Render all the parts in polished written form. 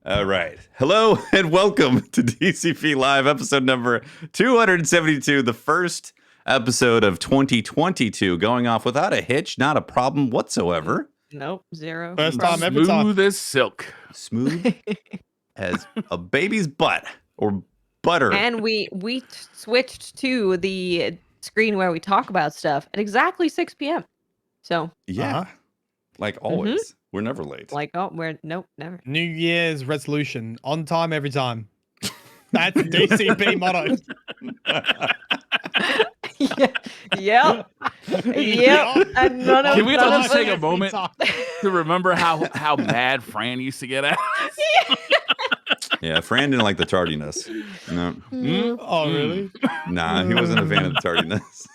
All right. Hello and welcome to DCP Live, episode number 272, the first episode of 2022, going off without a hitch, not a problem whatsoever. Nope, zero. First time, every time. Smooth as silk. Smooth as a baby's butt or butter. And we switched to the screen where we talk about stuff at exactly 6 p.m. So yeah, like always. We're never late. nope, never. New Year's resolution, on time, every time. That's DCP motto. Yep. And none of Can we us just take a moment to remember how mad Fran used to get at us? Yeah, Fran didn't like the tardiness. No. Oh, really? Nah, he wasn't a fan of the tardiness.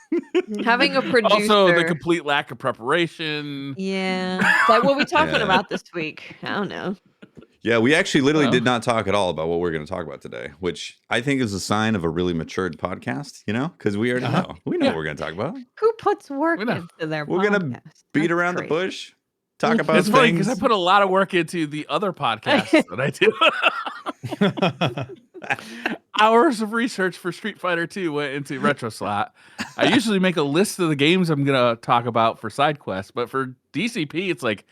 Having a producer. Also, the complete lack of preparation. Yeah. Like, what are we talking about this week? I don't know. Yeah, we actually literally did not talk at all about what we're going to talk about today, which I think is a sign of a really matured podcast, you know, because we already know. We know what we're going to talk about. Who puts work into their We're going to beat around the bush, talk about It's funny because things. I put a lot of work into the other podcasts that I do. Hours of research for Street Fighter 2 went into Retro Slot. I usually make a list of the games I'm going to talk about for side quests, but for DCP, it's like,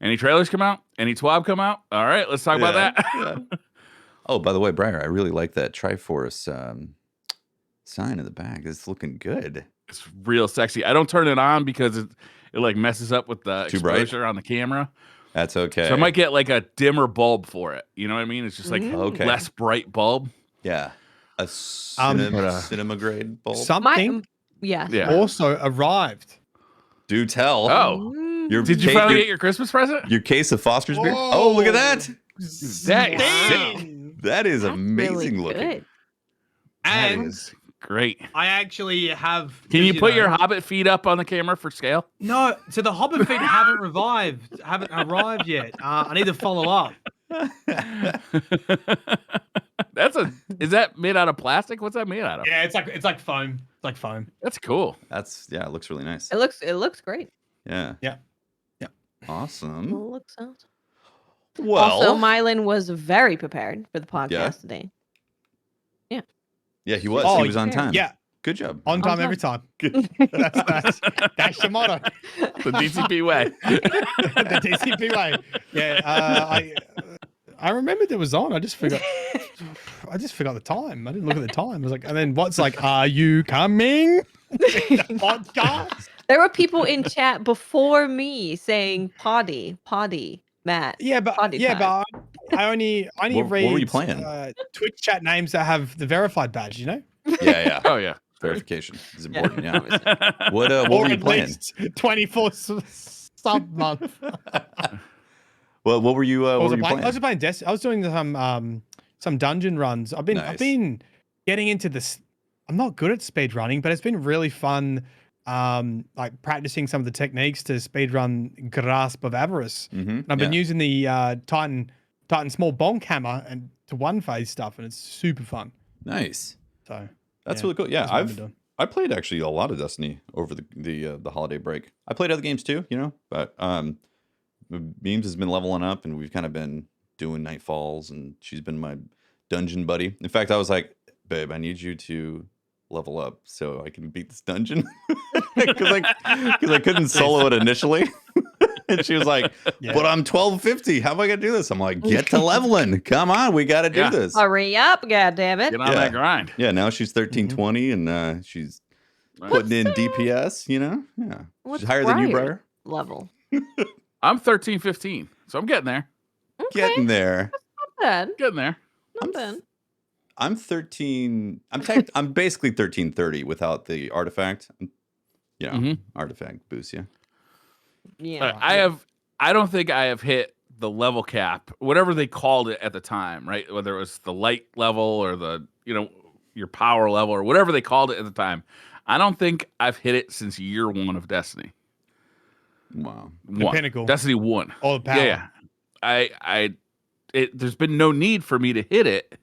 any trailers come out? Any TWAB come out? All right, let's talk about that. Yeah. Oh, by the way, Briar, I really like that Triforce sign in the back. It's looking good. It's real sexy. I don't turn it on because it like messes up with the Too bright? exposure on the camera. That's okay. So I might get like a dimmer bulb for it. You know what I mean? It's just like less bright bulb. Yeah. A cinema grade bulb. Something also arrived. Do tell. Oh. Did you finally get your Christmas present? Your case of Foster's beer? Oh, look at that. That is amazing really looking. good. That And is great. I actually have. Can you put your Hobbit feet up on the camera for scale? No, so the Hobbit feet haven't arrived yet. I need to follow up. Is that made out of plastic? What's that made out of? Yeah, it's like foam. It's like foam. That's cool. It looks really nice. It looks great. Yeah. Yeah. Awesome. It looks awesome. Well, Also, Mylan was very prepared for the podcast today. Yeah, he was. Oh, He was on time. Yeah. Good job. On time, every time. That's your motto. The DCP way. The DCP way. Yeah. I remembered it was on. I just forgot the time. I didn't look at the time. I was like, and then what's like, are you coming? The podcast? There were people in chat before me saying potty, Matt. Yeah, but potty time. but I only What read were you playing? Twitch chat names that have the verified badge, you know? Yeah. Oh yeah. Verification is important. Yeah. What were you at playing? least 24 sub month. Well, what were you? What was were I you playing? playing? I was playing I was doing some dungeon runs. I've been getting into this. I'm not good at speed running, but it's been really fun. Like practicing some of the techniques to speedrun Grasp of Avarice. And I've been using the Titan small bonk hammer and to one phase stuff, and it's super fun. Nice. So That's really cool. Yeah, that's what I've been doing. I played actually a lot of Destiny over the holiday break. I played other games too, you know, but Beams has been leveling up, and we've kind of been doing Nightfalls, and she's been my dungeon buddy. In fact, I was like, babe, I need you to level up so I can beat this dungeon because I couldn't solo it initially. And she was like, but I'm 1250. How am I gonna do this? I'm like, get to leveling. Come on, we got to do this. Hurry up, goddammit. Get on that grind. Yeah, now she's 1320 and she's putting in DPS, you know? Yeah. What's She's higher than you, Briar. Level. I'm 1315, so I'm getting there. Okay. Getting there. Not bad. Getting there. Not bad. I'm 13. I'm basically 1330 without the artifact. You know, artifact boost, yeah. Yeah. I don't think I have hit the level cap, whatever they called it at the time, right? Whether it was the light level or the, your power level or whatever they called it at the time. I don't think I've hit it since year 1 of Destiny. Wow. The pinnacle. Destiny 1. All the power. Yeah. There's been no need for me to hit it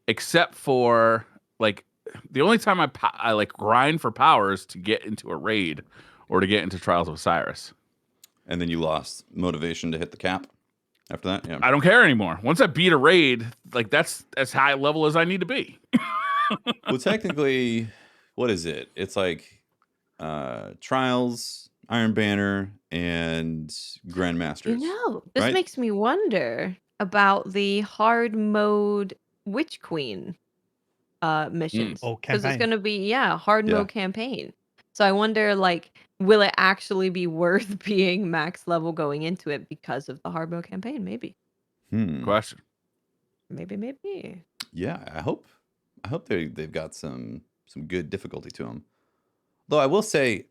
except for like the only time I like grind for power is to get into a raid or to get into Trials of Osiris. And then you lost motivation to hit the cap. After that, yeah. I don't care anymore. Once I beat a raid, like that's as high level as I beat a raid, like that's as high level as I need to be. Well, technically, what is it? It's like Trials, Iron Banner, and Grandmasters. This right? makes me wonder about the hard mode Witch Queen missions. Oh, Because it's campaign. going to be, hard Yeah. mode campaign. So I wonder, like, will it actually be worth being max level going into it because of the hard mode campaign? Maybe. Question. Maybe. Yeah, I hope they've got some good difficulty to them. Though I will say,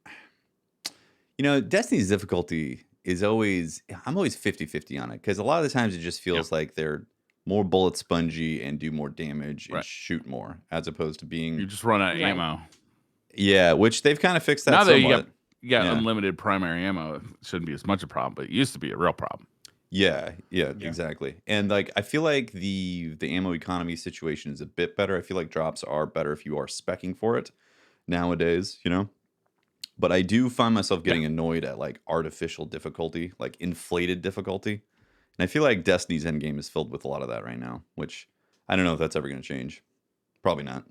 Destiny's difficulty is always, I'm always 50-50 on it, because a lot of the times it just feels like they're more bullet spongy and do more damage and shoot more, as opposed to being You just run out of ammo. Yeah, which they've kind of fixed that Now that somewhat. you got unlimited primary ammo, it shouldn't be as much a problem, but it used to be a real problem. Yeah, exactly. And like I feel like the ammo economy situation is a bit better. I feel like drops are better if you are speccing for it nowadays, But I do find myself getting annoyed at like artificial difficulty, like inflated difficulty. And I feel like Destiny's endgame is filled with a lot of that right now, which I don't know if that's ever going to change. Probably not.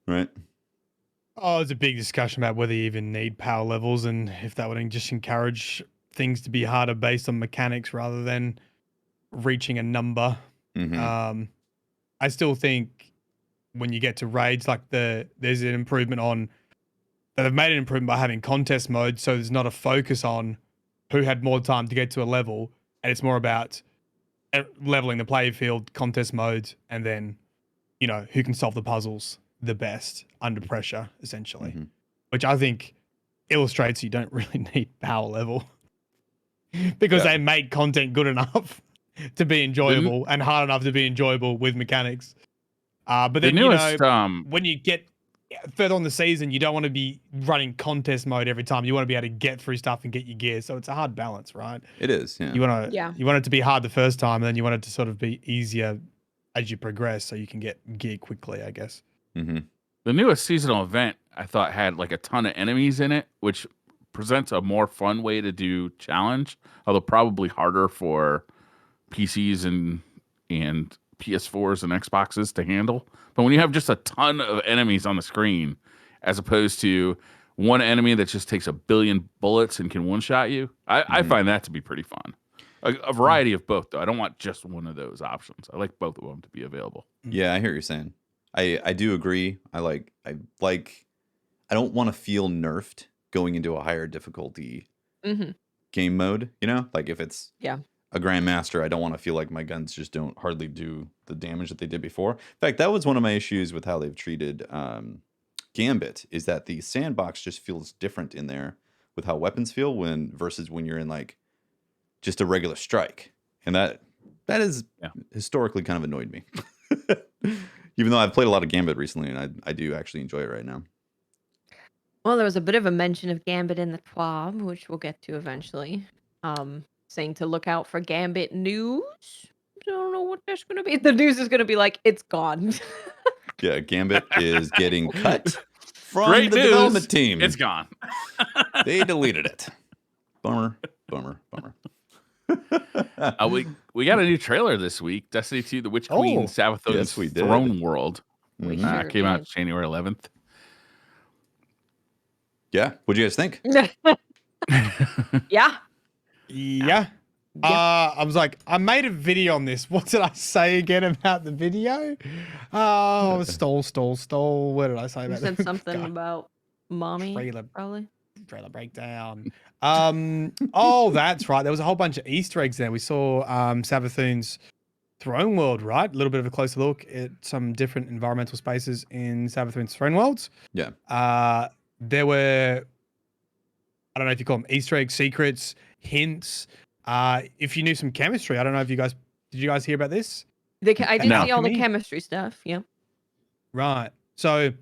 Right? Oh, it's a big discussion about whether you even need power levels and if that would just encourage things to be harder based on mechanics rather than reaching a number. I still think when you get to raids, like there's an improvement on that. They've made an improvement by having contest mode, so there's not a focus on who had more time to get to a level, and it's more about leveling the playing field, contest mode, and then who can solve the puzzles the best under pressure, essentially, which I think illustrates you don't really need power level because they make content good enough to be enjoyable and hard enough to be enjoyable with mechanics. But then, when you get further on the season, you don't want to be running contest mode every time. You want to be able to get through stuff and get your gear. So it's a hard balance, right? It is, yeah. You want it to be hard the first time, and then you want it to sort of be easier as you progress so you can get gear quickly, I guess. The newest seasonal event, I thought, had like a ton of enemies in it, which presents a more fun way to do challenge, although probably harder for PCs and PS4s and Xboxes to handle. But when you have just a ton of enemies on the screen, as opposed to one enemy that just takes a billion bullets and can one-shot you, I find that to be pretty fun. A variety of both, though. I don't want just one of those options. I like both of them to be available. Yeah, I hear what you're saying. I do agree. I don't want to feel nerfed going into a higher difficulty game mode, Like if it's a Grandmaster, I don't want to feel like my guns just don't hardly do the damage that they did before. In fact, that was one of my issues with how they've treated Gambit, is that the sandbox just feels different in there with how weapons feel versus when you're in like just a regular strike. And that is historically kind of annoyed me. Even though I've played a lot of Gambit recently, and I do actually enjoy it right now. Well, there was a bit of a mention of Gambit in the TWAB, which we'll get to eventually. Saying to look out for Gambit news. I don't know what that's going to be. The news is going to be like, it's gone. Yeah, Gambit is getting cut from Great the news. development team. It's gone. They deleted it. Bummer. We got a new trailer this week. Destiny 2, The Witch Queen, Sabathun's yes, we did. Throne World. Sure Came out did. January 11th. Yeah. What'd you guys think? Yeah. I was like, I made a video on this. What did I say again about the video? Oh, stole. What did I say You about said that? something about mommy, Trailer. probably. Trailer breakdown. Oh, that's right. There was a whole bunch of Easter eggs there. We saw Sabathun's Throne World, right? A little bit of a closer look at some different environmental spaces in Sabathun's Throne Worlds. Yeah. There were, I don't know if you call them Easter eggs, secrets, hints. If you knew some chemistry, I don't know if did you guys hear about this? I did see all the chemistry stuff. Yeah. Right. So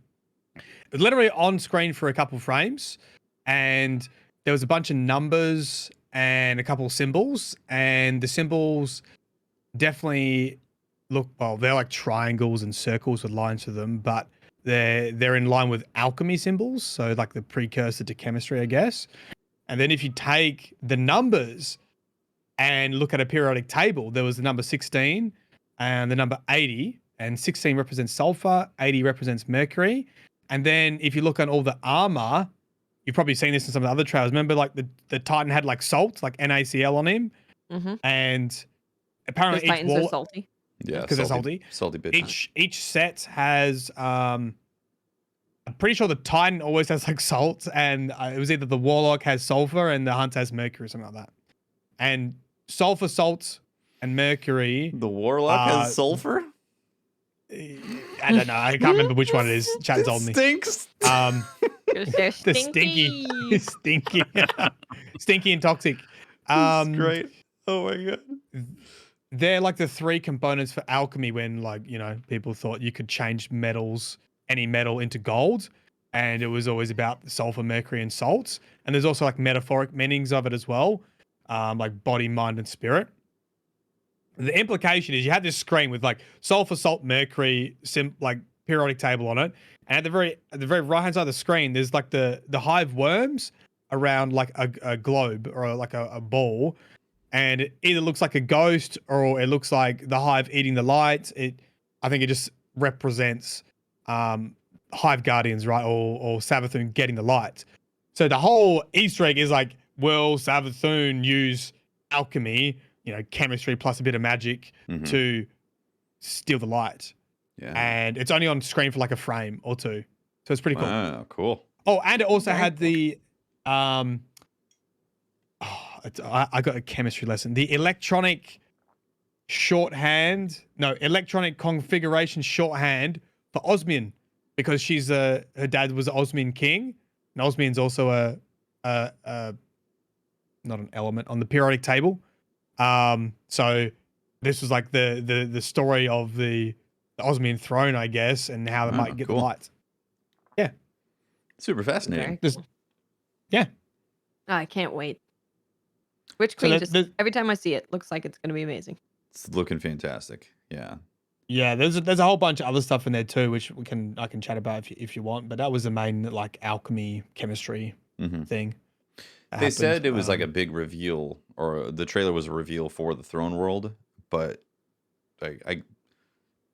it was literally on screen for a couple frames, and there was a bunch of numbers and a couple of symbols, and the symbols definitely they're like triangles and circles with lines to them, but they're in line with alchemy symbols, so like the precursor to chemistry, I guess. And then if you take the numbers, and look at a periodic table, there was the number 16 and the number 80, and 16 represents sulfur, 80 represents mercury. And then if you look on all the armor, you've probably seen this in some of the other trailers. Remember, like the Titan had like salt, like NaCl on him, and apparently each Titans wall are salty. Yeah, because they're salty. Salty bitch. Each set has I'm pretty sure the Titan always has like salt, and it was either the Warlock has sulfur and the Hunter has mercury or something like that. And sulfur, salt, and mercury. The Warlock has sulfur? I don't know. I can't remember which one it is. Chat told me. Stinks. They're The stinky. stinky and toxic. That's great. Oh my god. They're like the three components for alchemy when, like, you know, people thought you could change metals, any metal into gold. And it was always about sulfur, mercury, and salts. And there's also like metaphoric meanings of it as well, like body, mind, and spirit. The implication is you have this screen with like sulfur, salt, mercury, like periodic table on it. And at the very right hand side of the screen, there's like the hive worms around like a globe or like a ball. And it either looks like a ghost or it looks like the hive eating the light. I think it just represents hive guardians, right? Or Savathun getting the light. So the whole Easter egg is like, will Savathun use alchemy, you know, chemistry plus a bit of magic to steal the light? Yeah. And it's only on screen for like a frame or two. So it's pretty cool. Wow, cool. Oh, and it also had the I got a chemistry lesson. The electronic configuration shorthand for Osmian, because she's her dad was an Osmian king, and Osmian's also a not an element on the periodic table. So this was like the story of the Osmian throne, I guess, and how they might get the light. Yeah. Super fascinating. Cool. Yeah. I can't wait. Witch Queen, every time I see it, looks like it's going to be amazing. It's looking fantastic. Yeah. Yeah, there's a whole bunch of other stuff in there too, which I can chat about if you want. But that was the main like alchemy chemistry thing. They said it was like a big reveal, or the trailer was a reveal for the throne world. But I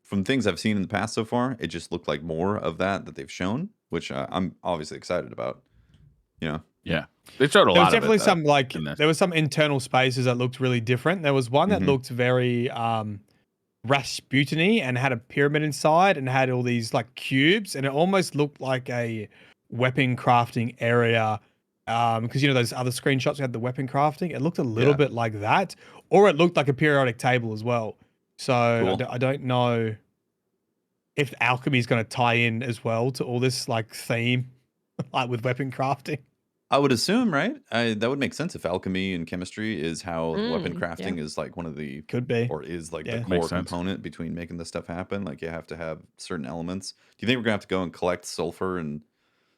from things I've seen in the past so far, it just looked like more of that they've shown, which I'm obviously excited about. You know. Yeah, they showed a lot. There was definitely some like there was some internal spaces that looked really different. There was one that looked very Rasputiny and had a pyramid inside and had all these like cubes, and it almost looked like a weapon crafting area. Because you know those other screenshots had the weapon crafting. It looked a little bit like that, or it looked like a periodic table as well. So cool. I don't know if alchemy is going to tie in as well to all this like theme, like with weapon crafting. I would assume, right? That would make sense if alchemy and chemistry is how weapon crafting is like one of the or is like the core component between making this stuff happen. Like you have to have certain elements. Do you think we're gonna have to go and collect sulfur and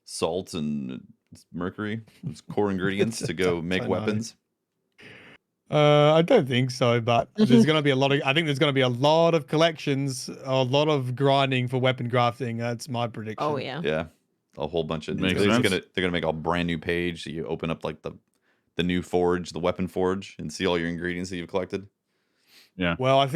salt and mercury, core ingredients to go make weapons? I don't think so, but there's gonna be a lot of. I think there's gonna be a lot of collections, a lot of grinding for weapon crafting. That's my prediction. Oh yeah. Yeah. A whole bunch of they're gonna make a brand new page so you open up like the new forge, the weapon forge, and see all your ingredients that you've collected. Yeah. Well, I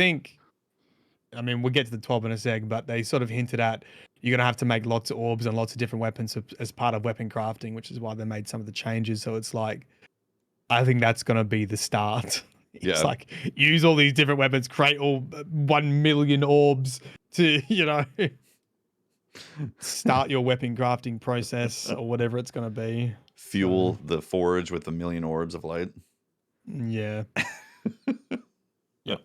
mean we'll get to the 12 in a sec, but they sort of hinted at you're gonna have to make lots of orbs and lots of different weapons as part of weapon crafting, which is why they made some of the changes. So it's like I think that's gonna be the start. It's like use all these different weapons, create all 1 million orbs to, you know, start your weapon crafting process or whatever it's going to be. Fuel the forge with 1 million orbs of light. Yeah. Yep.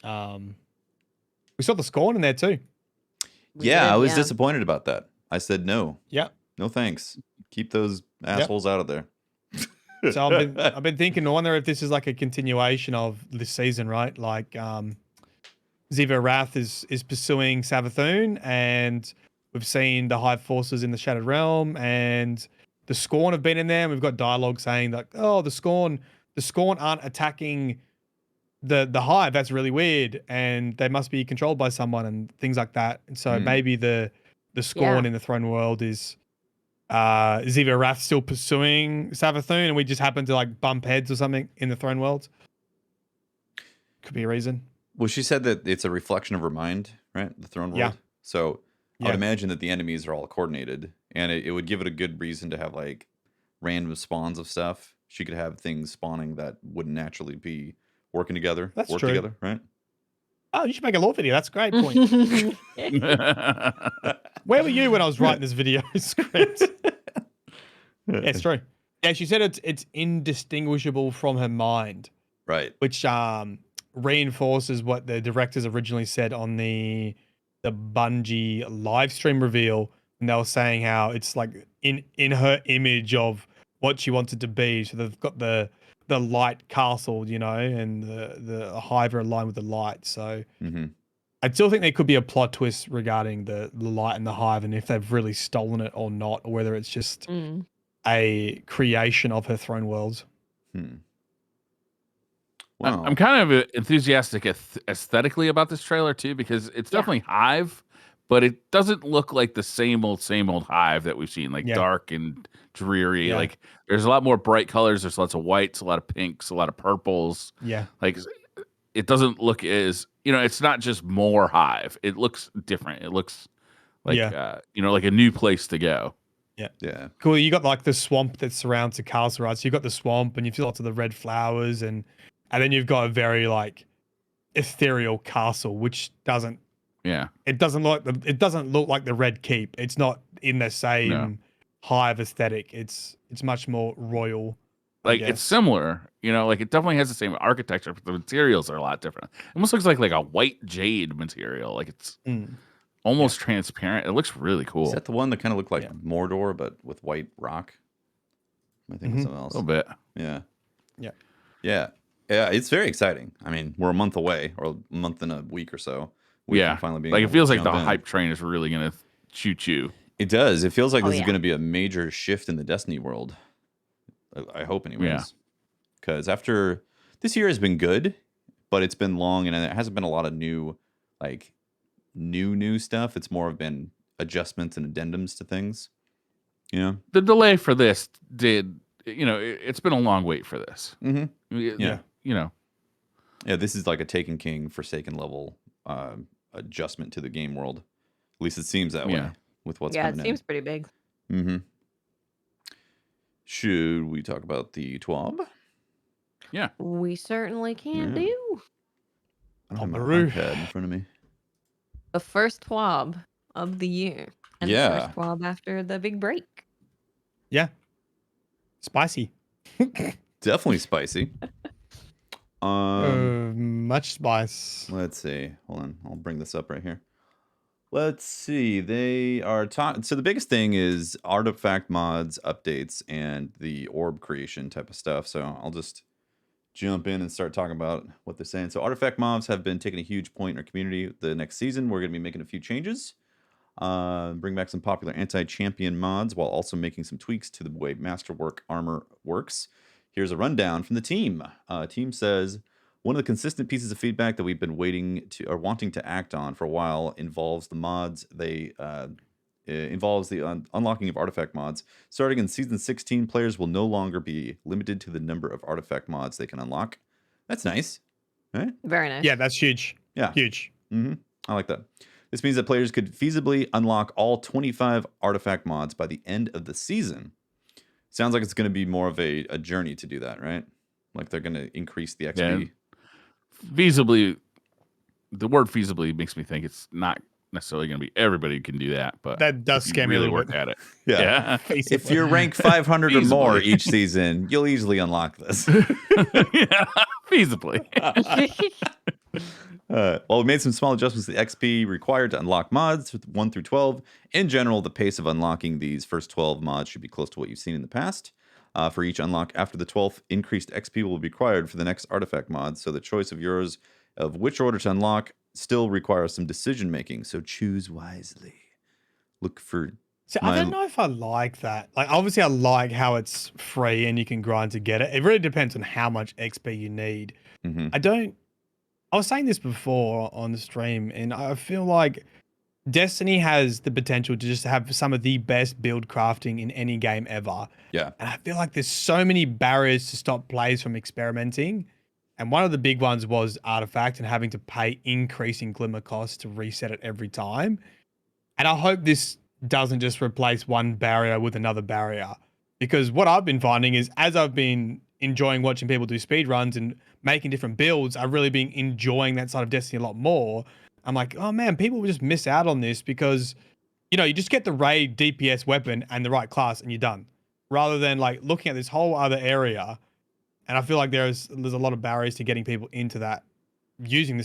We saw the Scorn in there too. I was disappointed about that. I said no. Yeah. No thanks. Keep those assholes out of there. So I've been thinking, I wonder if this is like a continuation of this season, right? Like Ziva Wrath is pursuing Savathun, and we've seen the Hive forces in the Shattered Realm, and the Scorn have been in there. And we've got dialogue saying that, oh, the Scorn aren't attacking the Hive. That's really weird, and they must be controlled by someone and things like that. And so maybe the Scorn in the Throne World is Ziva Wrath still pursuing Savathun, and we just happen to like bump heads or something in the Throne World. Could be a reason. Well, she said that it's a reflection of her mind, right? The throne world. Yeah. So I would Yeah. imagine that the enemies are all coordinated, and it would give it a good reason to have like random spawns of stuff. She could have things spawning that wouldn't naturally be working together. That's work true. together, right? Oh, you should make a lore video. That's a great point. Where were you when I was writing this video script? Yeah, it's true. Yeah, she said it's indistinguishable from her mind, Right. which reinforces what the directors originally said on the Bungie live stream reveal, and they were saying how it's like in her image of what she wanted to be. So they've got the light castle, you know, and the hive are aligned with the light. So I still think there could be a plot twist regarding the light and the hive, and if they've really stolen it or not, or whether it's just a creation of her throne worlds. Wow. I'm kind of enthusiastic aesthetically about this trailer too, because it's definitely Hive, but it doesn't look like the same old Hive that we've seen, like dark and dreary. Like there's a lot more bright colors. There's lots of whites, a lot of pinks, a lot of purples. Yeah. Like it doesn't look as, you know, it's not just more Hive. It looks different. It looks like, you know, like a new place to go. Yeah. Cool. You got like the swamp that surrounds the castle, right? So you've got the swamp and you've got lots of the red flowers and then you've got a very like ethereal castle, which doesn't it doesn't look like the Red Keep. It's not in the same hive aesthetic. It's much more royal. Like it's similar, you know, like it definitely has the same architecture, but the materials are a lot different. It almost looks like a white jade material. Like it's almost transparent. It looks really cool. Is that the one that kind of looked like Mordor, but with white rock? I think it's something else. A little bit. Yeah. Yeah. Yeah. Yeah. It's very exciting. I mean, we're a month away, or a month and a week or so. We can finally be like it feels like the in. hype train is really gonna choo. It does. It feels like this is going to be a major shift in the Destiny world. I hope, anyways. Yeah. Because after this year has been good, but it's been long, and it hasn't been a lot of new stuff. It's more of been adjustments and addendums to things. You know, the delay for this did. You know, it's been a long wait for this. Yeah. You know. Yeah. This is like a Taken King Forsaken level adjustment to the game world. At least it seems that way with what's coming in. Yeah, it seems pretty big. Should we talk about the TWAB? Yeah. We certainly can do. I don't have my iPad in front of me. The first TWAB of the year. And the first TWAB after the big break. Yeah. Spicy. Definitely spicy. Much spice. Let's see. Hold on. I'll bring this up right here. Let's see. They are talking. So the biggest thing is artifact mods, updates, and the orb creation type of stuff. So I'll just jump in and start talking about what they're saying. So artifact mobs have been taking a huge point in our community. The next season, we're going to be making a few changes. Bring back some popular anti-champion mods while also making some tweaks to the way Masterwork armor works. Here's a rundown from the team. Team says, one of the consistent pieces of feedback that we've been wanting to act on for a while involves the mods. Involves the unlocking of artifact mods. Starting in Season 16, players will no longer be limited to the number of artifact mods they can unlock. That's nice, right? Very nice. Yeah, that's huge. Yeah. Huge. I like that. This means that players could feasibly unlock all 25 artifact mods by the end of the season. Sounds like it's going to be more of a journey to do that, right? Like they're going to increase the XP. Yeah. Feasibly, the word feasibly makes me think it's not necessarily going to be everybody can do that, but that does scare me a really little work bit. at it. Yeah. If you're rank 500 or more each season, you'll easily unlock this. Yeah, feasibly. Well, we made some small adjustments to the XP required to unlock mods 1 through 12. In general, the pace of unlocking these first 12 mods should be close to what you've seen in the past. For each unlock after the 12th, increased XP will be required for the next artifact mod, so the choice of yours of which order to unlock still requires some decision making, so choose wisely. Look for... See, I don't know if I like that. Like, obviously, I like how it's free and you can grind to get it. It really depends on how much XP you need. I was saying this before on the stream, and I feel like Destiny has the potential to just have some of the best build crafting in any game ever. Yeah. And I feel like there's so many barriers to stop players from experimenting. And one of the big ones was Artifact and having to pay increasing glimmer costs to reset it every time. And I hope this doesn't just replace one barrier with another barrier. Because what I've been finding is, as I've been enjoying watching people do speed runs and making different builds, I've really been enjoying that side of Destiny a lot more. I'm like, oh man, people will just miss out on this because, you know, you just get the raid DPS weapon and the right class and you're done. Rather than like looking at this whole other area. And I feel like there's a lot of barriers to getting people into that, using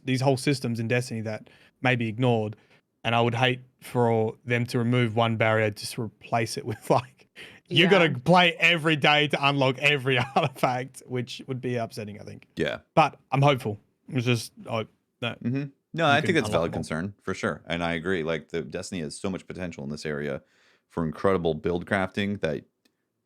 these whole systems in Destiny that may be ignored. And I would hate for them to remove one barrier just to replace it with like, you got to play every day to unlock every artifact, which would be upsetting, I think. Yeah. But I'm hopeful. It's just, no. No, I think that's a valid concern for sure. And I agree. Like, the Destiny has so much potential in this area for incredible build crafting that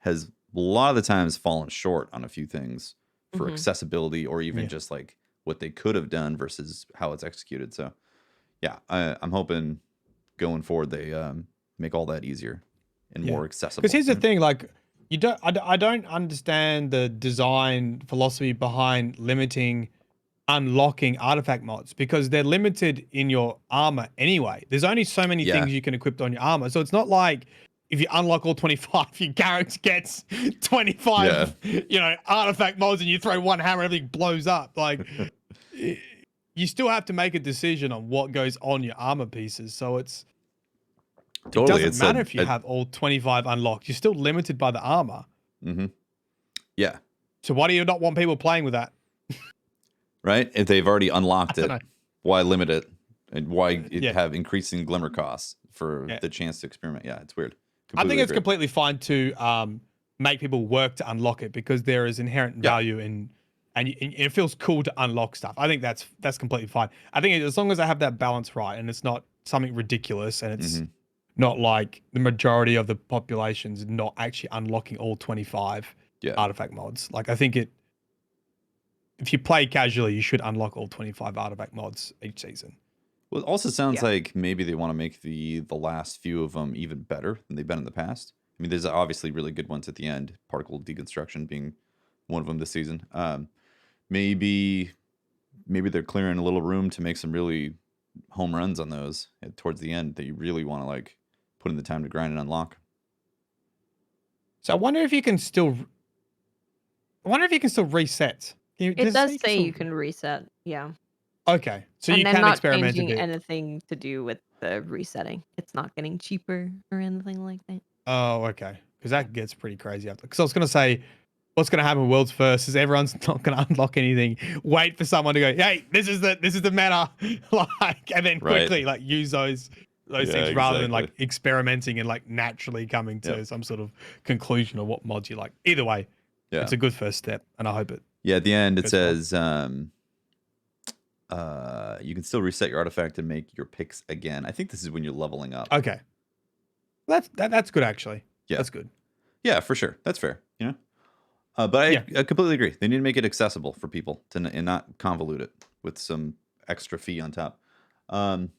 has a lot of the times fallen short on a few things for accessibility or even just like what they could have done versus how it's executed. So yeah, I'm hoping going forward they make all that easier and more accessible. Because here's the thing, like, I don't understand the design philosophy behind limiting unlocking artifact mods, because they're limited in your armor anyway. There's only so many things you can equip on your armor. So it's not like if you unlock all 25, your character gets 25, you know, artifact mods and you throw one hammer, everything blows up. Like, you still have to make a decision on what goes on your armor pieces. So it doesn't matter if you have all 25 unlocked. You're still limited by the armor. Yeah. So why do you not want people playing with that? Right? If they've already unlocked it, why limit it? And why have increasing glimmer costs for the chance to experiment? Yeah, it's weird. I think it's completely fine to make people work to unlock it, because there is inherent value in, and it feels cool to unlock stuff. I think that's completely fine. I think as long as I have that balance right, and it's not something ridiculous, and it's not like the majority of the population's not actually unlocking all 25 artifact mods. Like, I think if you play casually, you should unlock all 25 artifact mods each season. Well, it also sounds like maybe they want to make the last few of them even better than they've been in the past. I mean, there's obviously really good ones at the end, particle deconstruction being one of them this season. Maybe they're clearing a little room to make some really home runs on those towards the end that you really want to like put in the time to grind and unlock. So I wonder if you can still reset. It does say you can reset. Yeah. Okay, so you can experiment a bit. Not changing anything to do with the resetting. It's not getting cheaper or anything like that. Oh, okay. Because that gets pretty crazy after. Because I was going to say, what's going to happen with Worlds First is everyone's not going to unlock anything. Wait for someone to go, hey, this is the meta, like, and then quickly like use those things rather than like experimenting and like naturally coming to some sort of conclusion of what mods you like. Either way, it's a good first step, and I hope it. Yeah, at the end it says you can still reset your artifact and make your picks again. I think this is when you're leveling up. Okay. That's good, actually. Yeah. That's good. Yeah, for sure. That's fair. You know? But I completely agree. They need to make it accessible for people and not convolute it with some extra fee on top. When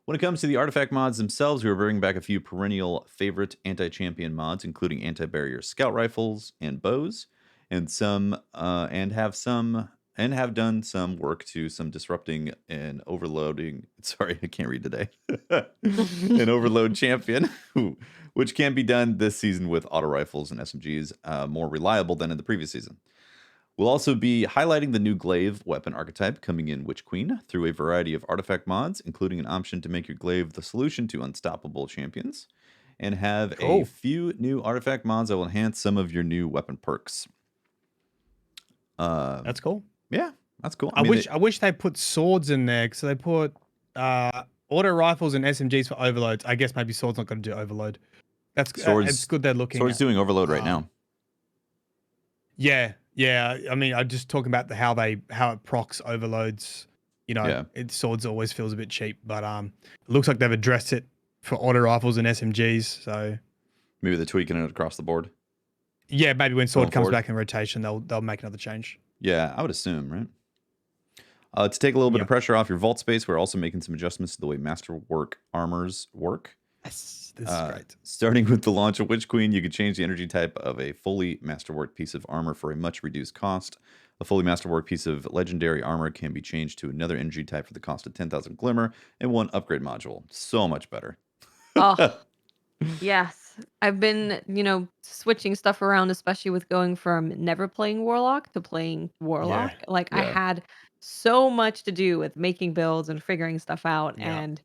it comes to the artifact mods themselves, we are bringing back a few perennial favorite anti-champion mods, including anti-barrier scout rifles and bows, and have done some work to some disrupting and overloading. Sorry, I can't read today. An overload champion, which can be done this season with auto rifles and SMGs, more reliable than in the previous season. We'll also be highlighting the new glaive weapon archetype coming in Witch Queen through a variety of artifact mods, including an option to make your glaive the solution to unstoppable champions, and have a few new artifact mods that will enhance some of your new weapon perks. That's cool. Yeah, that's cool. I wish they put swords in there. So they put auto rifles and SMGs for overloads. I guess maybe swords not going to do overload. It's good they're looking. Swords doing overload right now. Yeah. I mean, I'm just talking about how it procs overloads. You know, swords always feels a bit cheap, but it looks like they've addressed it for auto rifles and SMGs. So maybe they're tweaking it across the board. Yeah, maybe when sword comes back in rotation, they'll make another change. Yeah, I would assume, right? To take a little bit of pressure off your vault space, we're also making some adjustments to the way Masterwork armors work. Yes, this is great. Starting with the launch of Witch Queen, you can change the energy type of a fully masterwork piece of armor for a much reduced cost. A fully masterwork piece of legendary armor can be changed to another energy type for the cost of 10,000 glimmer and 1 upgrade module. So much better. Oh, yes. I've been, switching stuff around, especially with going from never playing Warlock to playing Warlock. Like, I Yeah. had so much to do with making builds and figuring stuff out. Yeah. And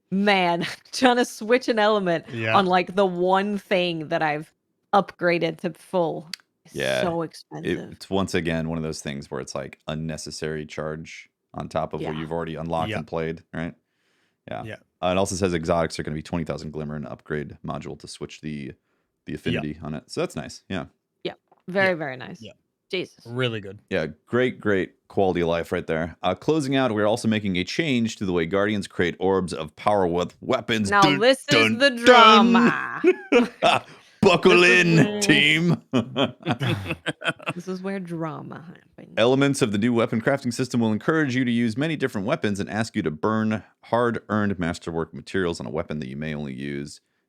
man, trying to switch an element on like the one thing that I've upgraded to full is Yeah. so expensive. It's once again one of those things where it's like unnecessary charge on top of what Yeah. you've already unlocked Yeah. and played, right? Yeah. Yeah. It also says exotics are going to be 20,000 glimmer and upgrade module to switch the affinity on it. So that's nice. Yeah. Yeah. Very, Yeah. very nice. Yeah. Jesus. Really good. Yeah, great quality of life right there. Closing out, we're also making a change to the way Guardians create orbs of power with weapons. Now Dun, this dun, is the dun. drama. Buckle This is in, where- team. This is where drama happens. Elements of the new weapon crafting system will encourage you to use many different weapons and ask you to burn hard-earned masterwork materials on a weapon that you may only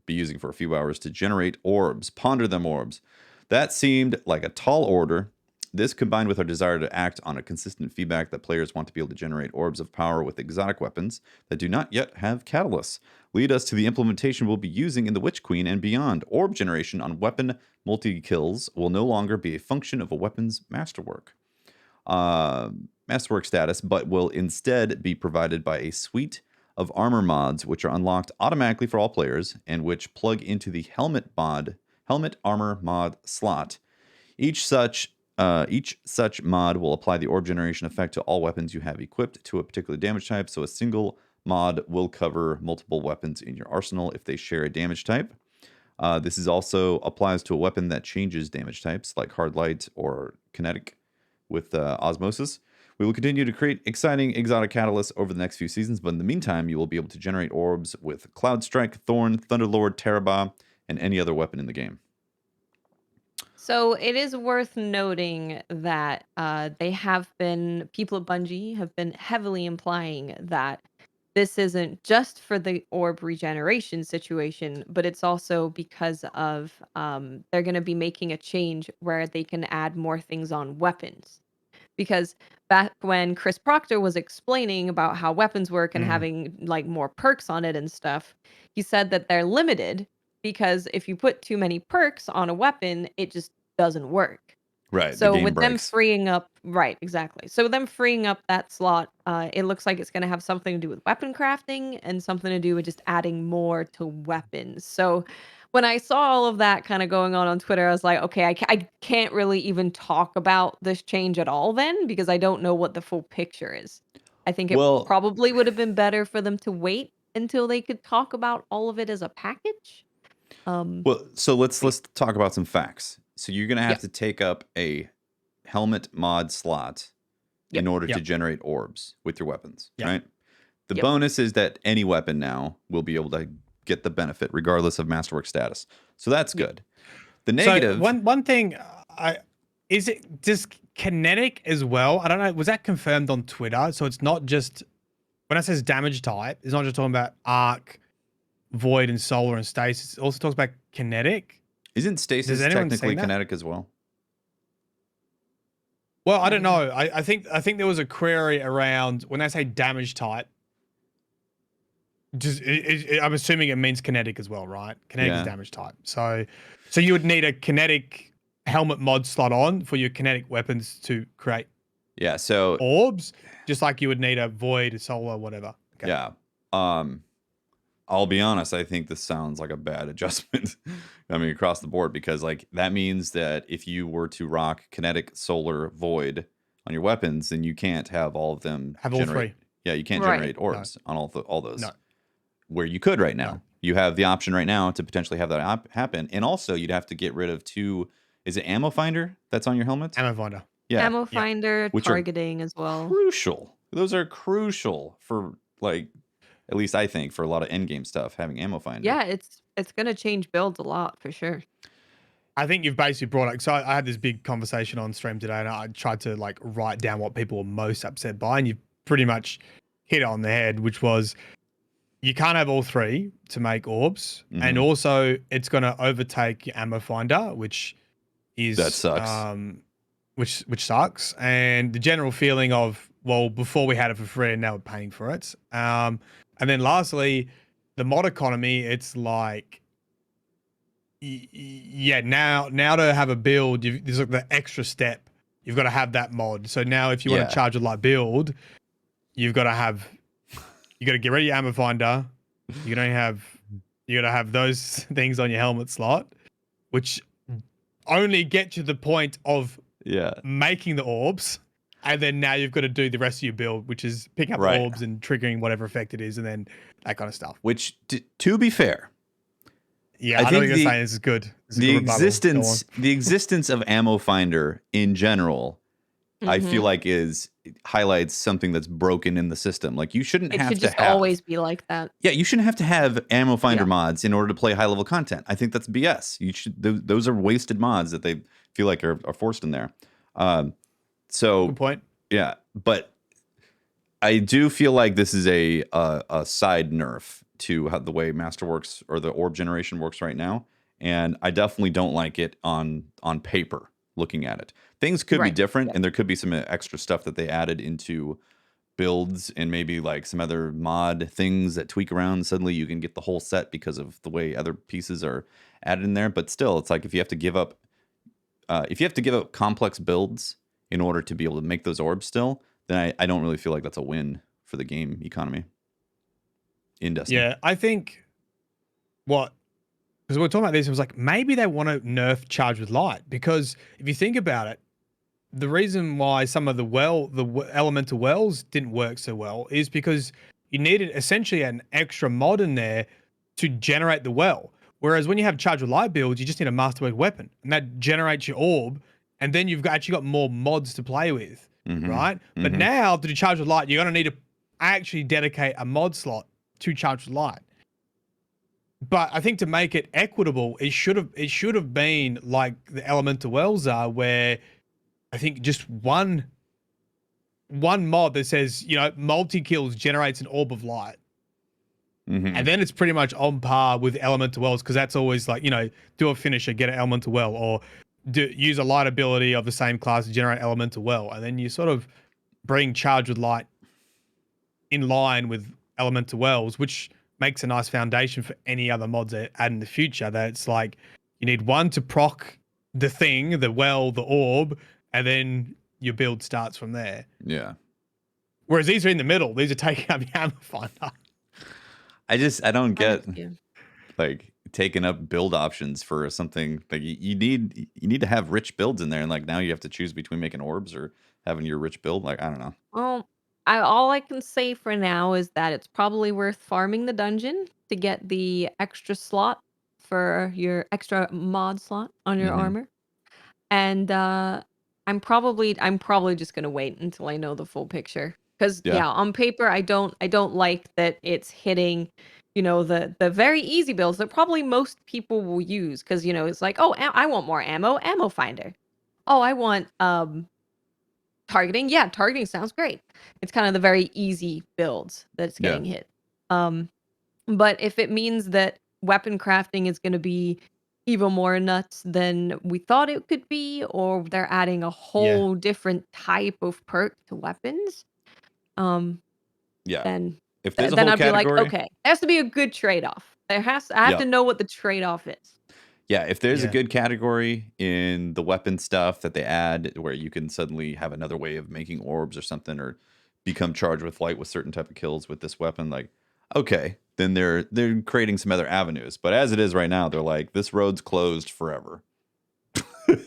be using for a few hours to generate orbs. Ponder them orbs. That seemed like a tall order. This, combined with our desire to act on a consistent feedback that players want to be able to generate orbs of power with exotic weapons that do not yet have catalysts, lead us to the implementation we'll be using in the Witch Queen and beyond. Orb generation on weapon multi-kills will no longer be a function of a weapon's masterwork status, but will instead be provided by a suite of armor mods, which are unlocked automatically for all players and which plug into the helmet armor mod slot. Each such mod will apply the orb generation effect to all weapons you have equipped to a particular damage type, so a single mod will cover multiple weapons in your arsenal if they share a damage type. This is also applies to a weapon that changes damage types, like hard light or kinetic with osmosis. We will continue to create exciting exotic catalysts over the next few seasons, but in the meantime, you will be able to generate orbs with Cloud Strike, Thorn, Thunderlord, Terabah, and any other weapon in the game. So it is worth noting that people at Bungie have been heavily implying that this isn't just for the orb regeneration situation, but it's also because of they're going to be making a change where they can add more things on weapons. Because back when Chris Proctor was explaining about how weapons work and having like more perks on it and stuff, he said that they're limited because if you put too many perks on a weapon, it just doesn't work. Right. So the game with them breaks. freeing up, right, exactly. So with them freeing up that slot, it looks like it's going to have something to do with weapon crafting and something to do with just adding more to weapons. So when I saw all of that kind of going on Twitter, I was like, okay, I can't really even talk about this change at all then because I don't know what the full picture is. I think it Well- probably would have been better for them to wait until they could talk about all of it as a package. Well, so let's talk about some facts. So you're going to have to take up a helmet mod slot in order to generate orbs with your weapons, right? The bonus is that any weapon now will be able to get the benefit regardless of masterwork status. So that's good. The negative... So one thing, is it just kinetic as well? I don't know. Was that confirmed on Twitter? So it's not just... When it says damage type, it's not just talking about arc, void, and solar, and stasis. It also talks about kinetic. Isn't stasis technically kinetic as well? Well, I don't know. I think there was a query around when they say damage type. Just I'm assuming it means kinetic as well, right? Kinetic is damage type. So you would need a kinetic helmet mod slot on for your kinetic weapons to create. Yeah. So orbs, just like you would need a void, solar, whatever. Okay. Yeah. I'll be honest, I think this sounds like a bad adjustment. I mean, across the board, because like that means that if you were to rock kinetic, solar, void on your weapons, then you can't have all of them have all three. Yeah, you can't generate orbs on all those. No. Where you could right now. No. You have the option right now to potentially have that happen, and also you'd have to get rid of two. Is it ammo finder that's on your helmet? Ammo finder. Yeah. Ammo finder, targeting as well. Crucial. Those are crucial for like. At least I think for a lot of end game stuff, having ammo finder. Yeah, it's gonna change builds a lot for sure. I think you've basically brought it. So I had this big conversation on stream today, and I tried to like write down what people were most upset by, and you pretty much hit it on the head, which was you can't have all three to make orbs, and Mhm. also it's going to overtake your ammo finder, which is That sucks. Which sucks. And the general feeling of, well, before we had it for free and now we're paying for it. And then lastly, the mod economy, it's like, yeah, now to have a build, there's like the extra step. You've got to have that mod. So now if you want Yeah. to charge a light build, you got to get rid of your ammo finder. You got to have those things on your helmet slot, which only get to the point of Yeah. making the orbs, and then now you've got to do the rest of your build, which is picking up the Right. orbs and triggering whatever effect it is, and then that kind of stuff. Which, to be fair, Yeah, I I know think what you're saying. This is good. This is a the good rebuttal. Go on. the existence of ammo finder in general, I feel Mhm. like highlights something that's broken in the system. Like you shouldn't It have should to just have always be like that. Yeah, you shouldn't have to have ammo finder Yeah. mods in order to play high level content. I think that's BS. You should those are wasted mods that they feel like are forced in there. So Good point. yeah, but I do feel like this is a side nerf to how the way Masterworks or the orb generation works right now, and I definitely don't like it on paper. Looking at it, things could be Right. different, Yeah. and there could be some extra stuff that they added into builds and maybe like some other mod things that tweak around. Suddenly, you can get the whole set because of the way other pieces are added in there. But still, it's like if you have to give up complex builds in order to be able to make those orbs still, then I don't really feel like that's a win for the game economy in Destiny. Yeah, I think because we were talking about this, it was like maybe they want to nerf charge with light, because if you think about it, the reason why some of the elemental wells didn't work so well is because you needed essentially an extra mod in there to generate the well. Whereas when you have charge with light builds, you just need a masterwork weapon, and that generates your orb, and then you've actually got more mods to play with, Mhm. right? But Mhm. now to do charge with light, you're going to need to actually dedicate a mod slot to charge with light. But I think to make it equitable, it should have been like the elemental wells are, where I think just one mod that says, multi kills generates an orb of light. Mhm. And then it's pretty much on par with elemental wells, because that's always like, do a finisher, get an elemental well, or use a light ability of the same class to generate elemental well. And then you sort of bring charge with light in line with elemental wells, which makes a nice foundation for any other mods that add in the future. That it's like you need one to proc the thing, the well, the orb, and then your build starts from there. Yeah. Whereas these are in the middle. These are taking up your ammo finder. I don't get Yeah. like taking up build options for something like you need to have rich builds in there, and like now you have to choose between making orbs or having your rich build. Like I don't know. Well, all I can say for now is that it's probably worth farming the dungeon to get the extra slot for your extra mod slot on your Mhm. armor. And I'm probably just gonna wait until I know the full picture. Because Yeah. on paper I don't like that it's hitting, the very easy builds that probably most people will use. Because it's like, oh, I want more ammo finder. Oh, I want targeting. Yeah, targeting sounds great. It's kind of the very easy builds that's Yeah. getting hit. But if it means that weapon crafting is going to be even more nuts than we thought it could be, or they're adding a whole different type of perk to weapons, Yeah. then If there's a whole I'd be like, category, okay, there has to be a good trade-off. I have to know what the trade-off is. yeah, if there's a Yeah. good category in the weapon stuff that they add where you can suddenly have another way of making orbs or something, or become charged with light with certain type of kills with this weapon, like okay, then they're creating some other avenues. But as it is right now, they're like, this road's closed forever.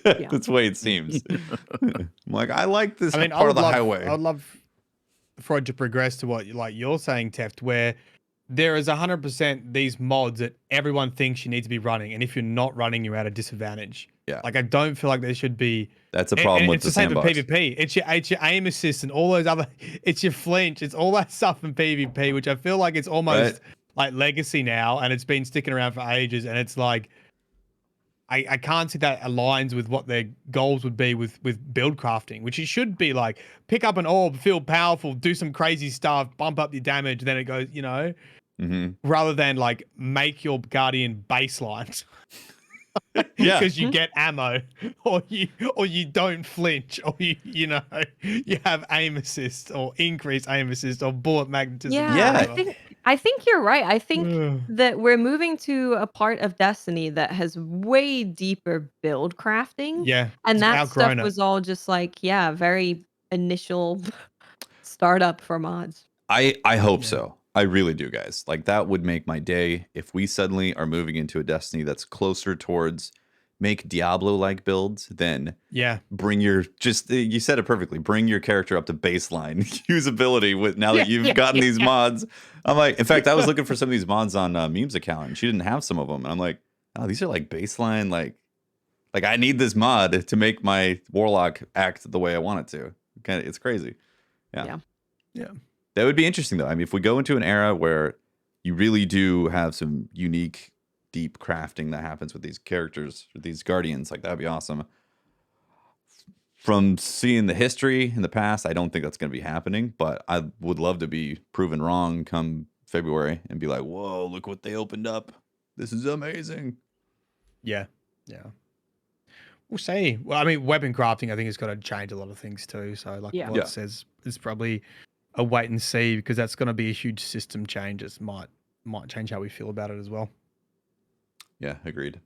That's the way it seems. I'm like, I like this part of the highway. I would love for it to progress to what you're saying, Teft, where there is 100% these mods that everyone thinks you need to be running, and if you're not running, you're at a disadvantage. Yeah. Like I don't feel like there should be. That's a problem with it's the same for sandbox. PvP. It's your aim assist and all those other. It's your flinch. It's all that stuff in PvP, which I feel like it's almost like legacy now, and it's been sticking around for ages. And it's like, I can't see that aligns with what their goals would be with build crafting, which it should be like pick up an orb, feel powerful, do some crazy stuff, bump up your damage. Then it goes, rather than like make your Guardian baselines. Yeah. Because you get ammo, or you don't flinch, or you have aim assist, or increased aim assist, or bullet magnetism. Yeah, Yeah. I think you're right. I think that we're moving to a part of Destiny that has way deeper build crafting. Yeah, And it's that stuff outgrown it. was all just like, very initial startup for mods. I hope Yeah. so. I really do, guys. Like that would make my day if we suddenly are moving into a Destiny that's closer towards make Diablo-like builds than bring your you said it perfectly. Bring your character up to baseline usability with now that you've gotten these mods. I'm like, in fact, I was looking for some of these mods on Meme's account, and she didn't have some of them. And I'm like, oh, these are like baseline, like I need this mod to make my Warlock act the way I want it to. It's crazy. Yeah. That would be interesting, though. I mean, if we go into an era where you really do have some unique, deep crafting that happens with these characters, with these Guardians, like that'd be awesome. From seeing the history in the past, I don't think that's going to be happening, but I would love to be proven wrong come February and be like, whoa, look what they opened up. This is amazing. Yeah. We'll see. Well, I mean, weapon crafting, I think, has got to change a lot of things too. So, like what says, it's probably a wait and see, because that's going to be a huge system change. It might change how we feel about it as well. Yeah, agreed.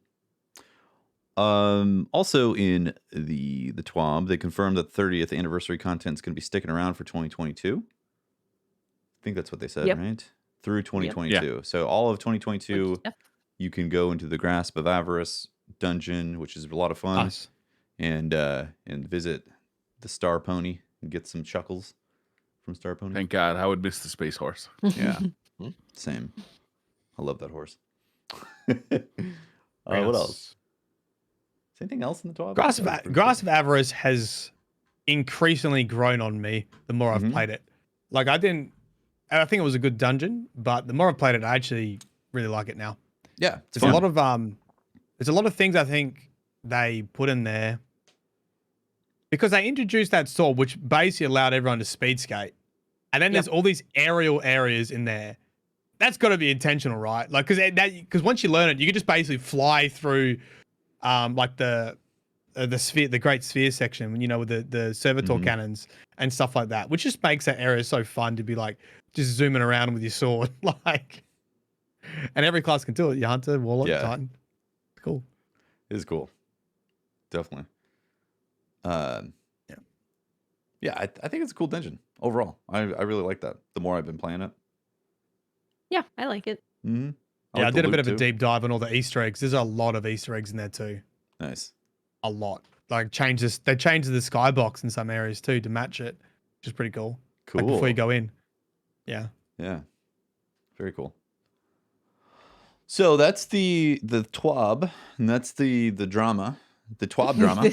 Also in the TWAB, they confirmed that 30th anniversary content is going to be sticking around for 2022. I think that's what they said, right? Through 2022. Yep. So all of 2022, you can go into the Grasp of Avarice dungeon, which is a lot of fun. Nice. And visit the Star Pony and get some chuckles from Star Pony. Thank God. I would miss the space horse. Yeah. Same. I love that horse. What else? Is anything else in the TWAB? Grasp of Avarice has increasingly grown on me the more I've played it. Like I think it was a good dungeon, but the more I've played it, I actually really like it now. Yeah. There's a lot of things I think they put in there because they introduced that sword, which basically allowed everyone to speed skate. And then there's all these aerial areas in there. That's got to be intentional, right? Like, because once you learn it, you can just basically fly through, like the sphere, the Great Sphere section, with the servitor cannons and stuff like that, which just makes that area so fun to be like just zooming around with your sword, like. And every class can do it. Your hunter, warlock, titan. Cool. It is cool. Definitely. Yeah, I think it's a cool dungeon overall. I really like that. The more I've been playing it. Yeah, I like it. Mm-hmm. I did a bit of a deep dive on all the Easter eggs. There's a lot of Easter eggs in there too. Nice. A lot. Like they changed the skybox in some areas too to match it, which is pretty cool. Cool. Like before you go in. Yeah. Yeah. Very cool. So that's the TWAB, and that's the drama, the TWAB drama.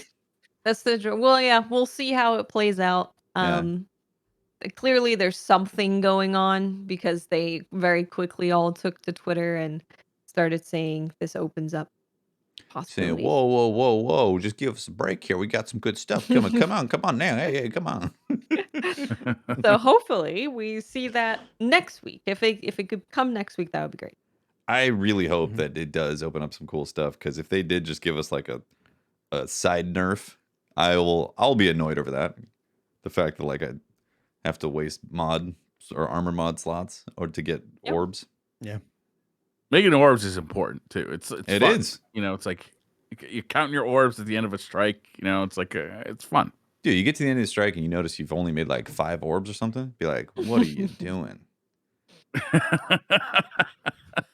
That's we'll see how it plays out. Clearly there's something going on because they very quickly all took to Twitter and started saying this opens up possibilities. Saying, whoa, just give us a break here. We got some good stuff coming. Come on now. Hey, come on. So hopefully we see that next week. If it could come next week, that would be great. I really hope that it does open up some cool stuff, because if they did just give us like a side nerf, I'll be annoyed over that. The fact that like I have to waste mod or armor mod slots or to get orbs. Yeah. Making orbs is important too. It fun. Is. It's like you're counting your orbs at the end of a strike. It's like it's fun. Dude, you get to the end of the strike and you notice you've only made like 5 orbs or something. Be like, what are you doing?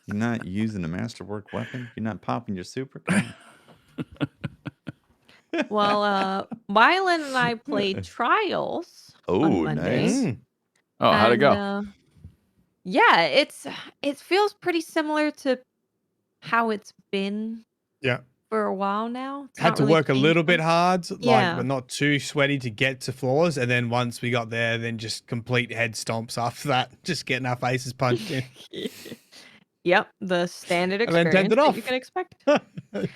You're not using a masterwork weapon? You're not popping your super? Well, Mylan and I played Trials on Monday. Nice. Oh, how'd it go? Yeah, it feels pretty similar to how it's been for a while now. Had to work a little bit hard, but not too sweaty to get to floors. And then once we got there, then just complete head stomps after that, just getting our faces punched in. Yep, the standard And then experience turned it that off. you can expect.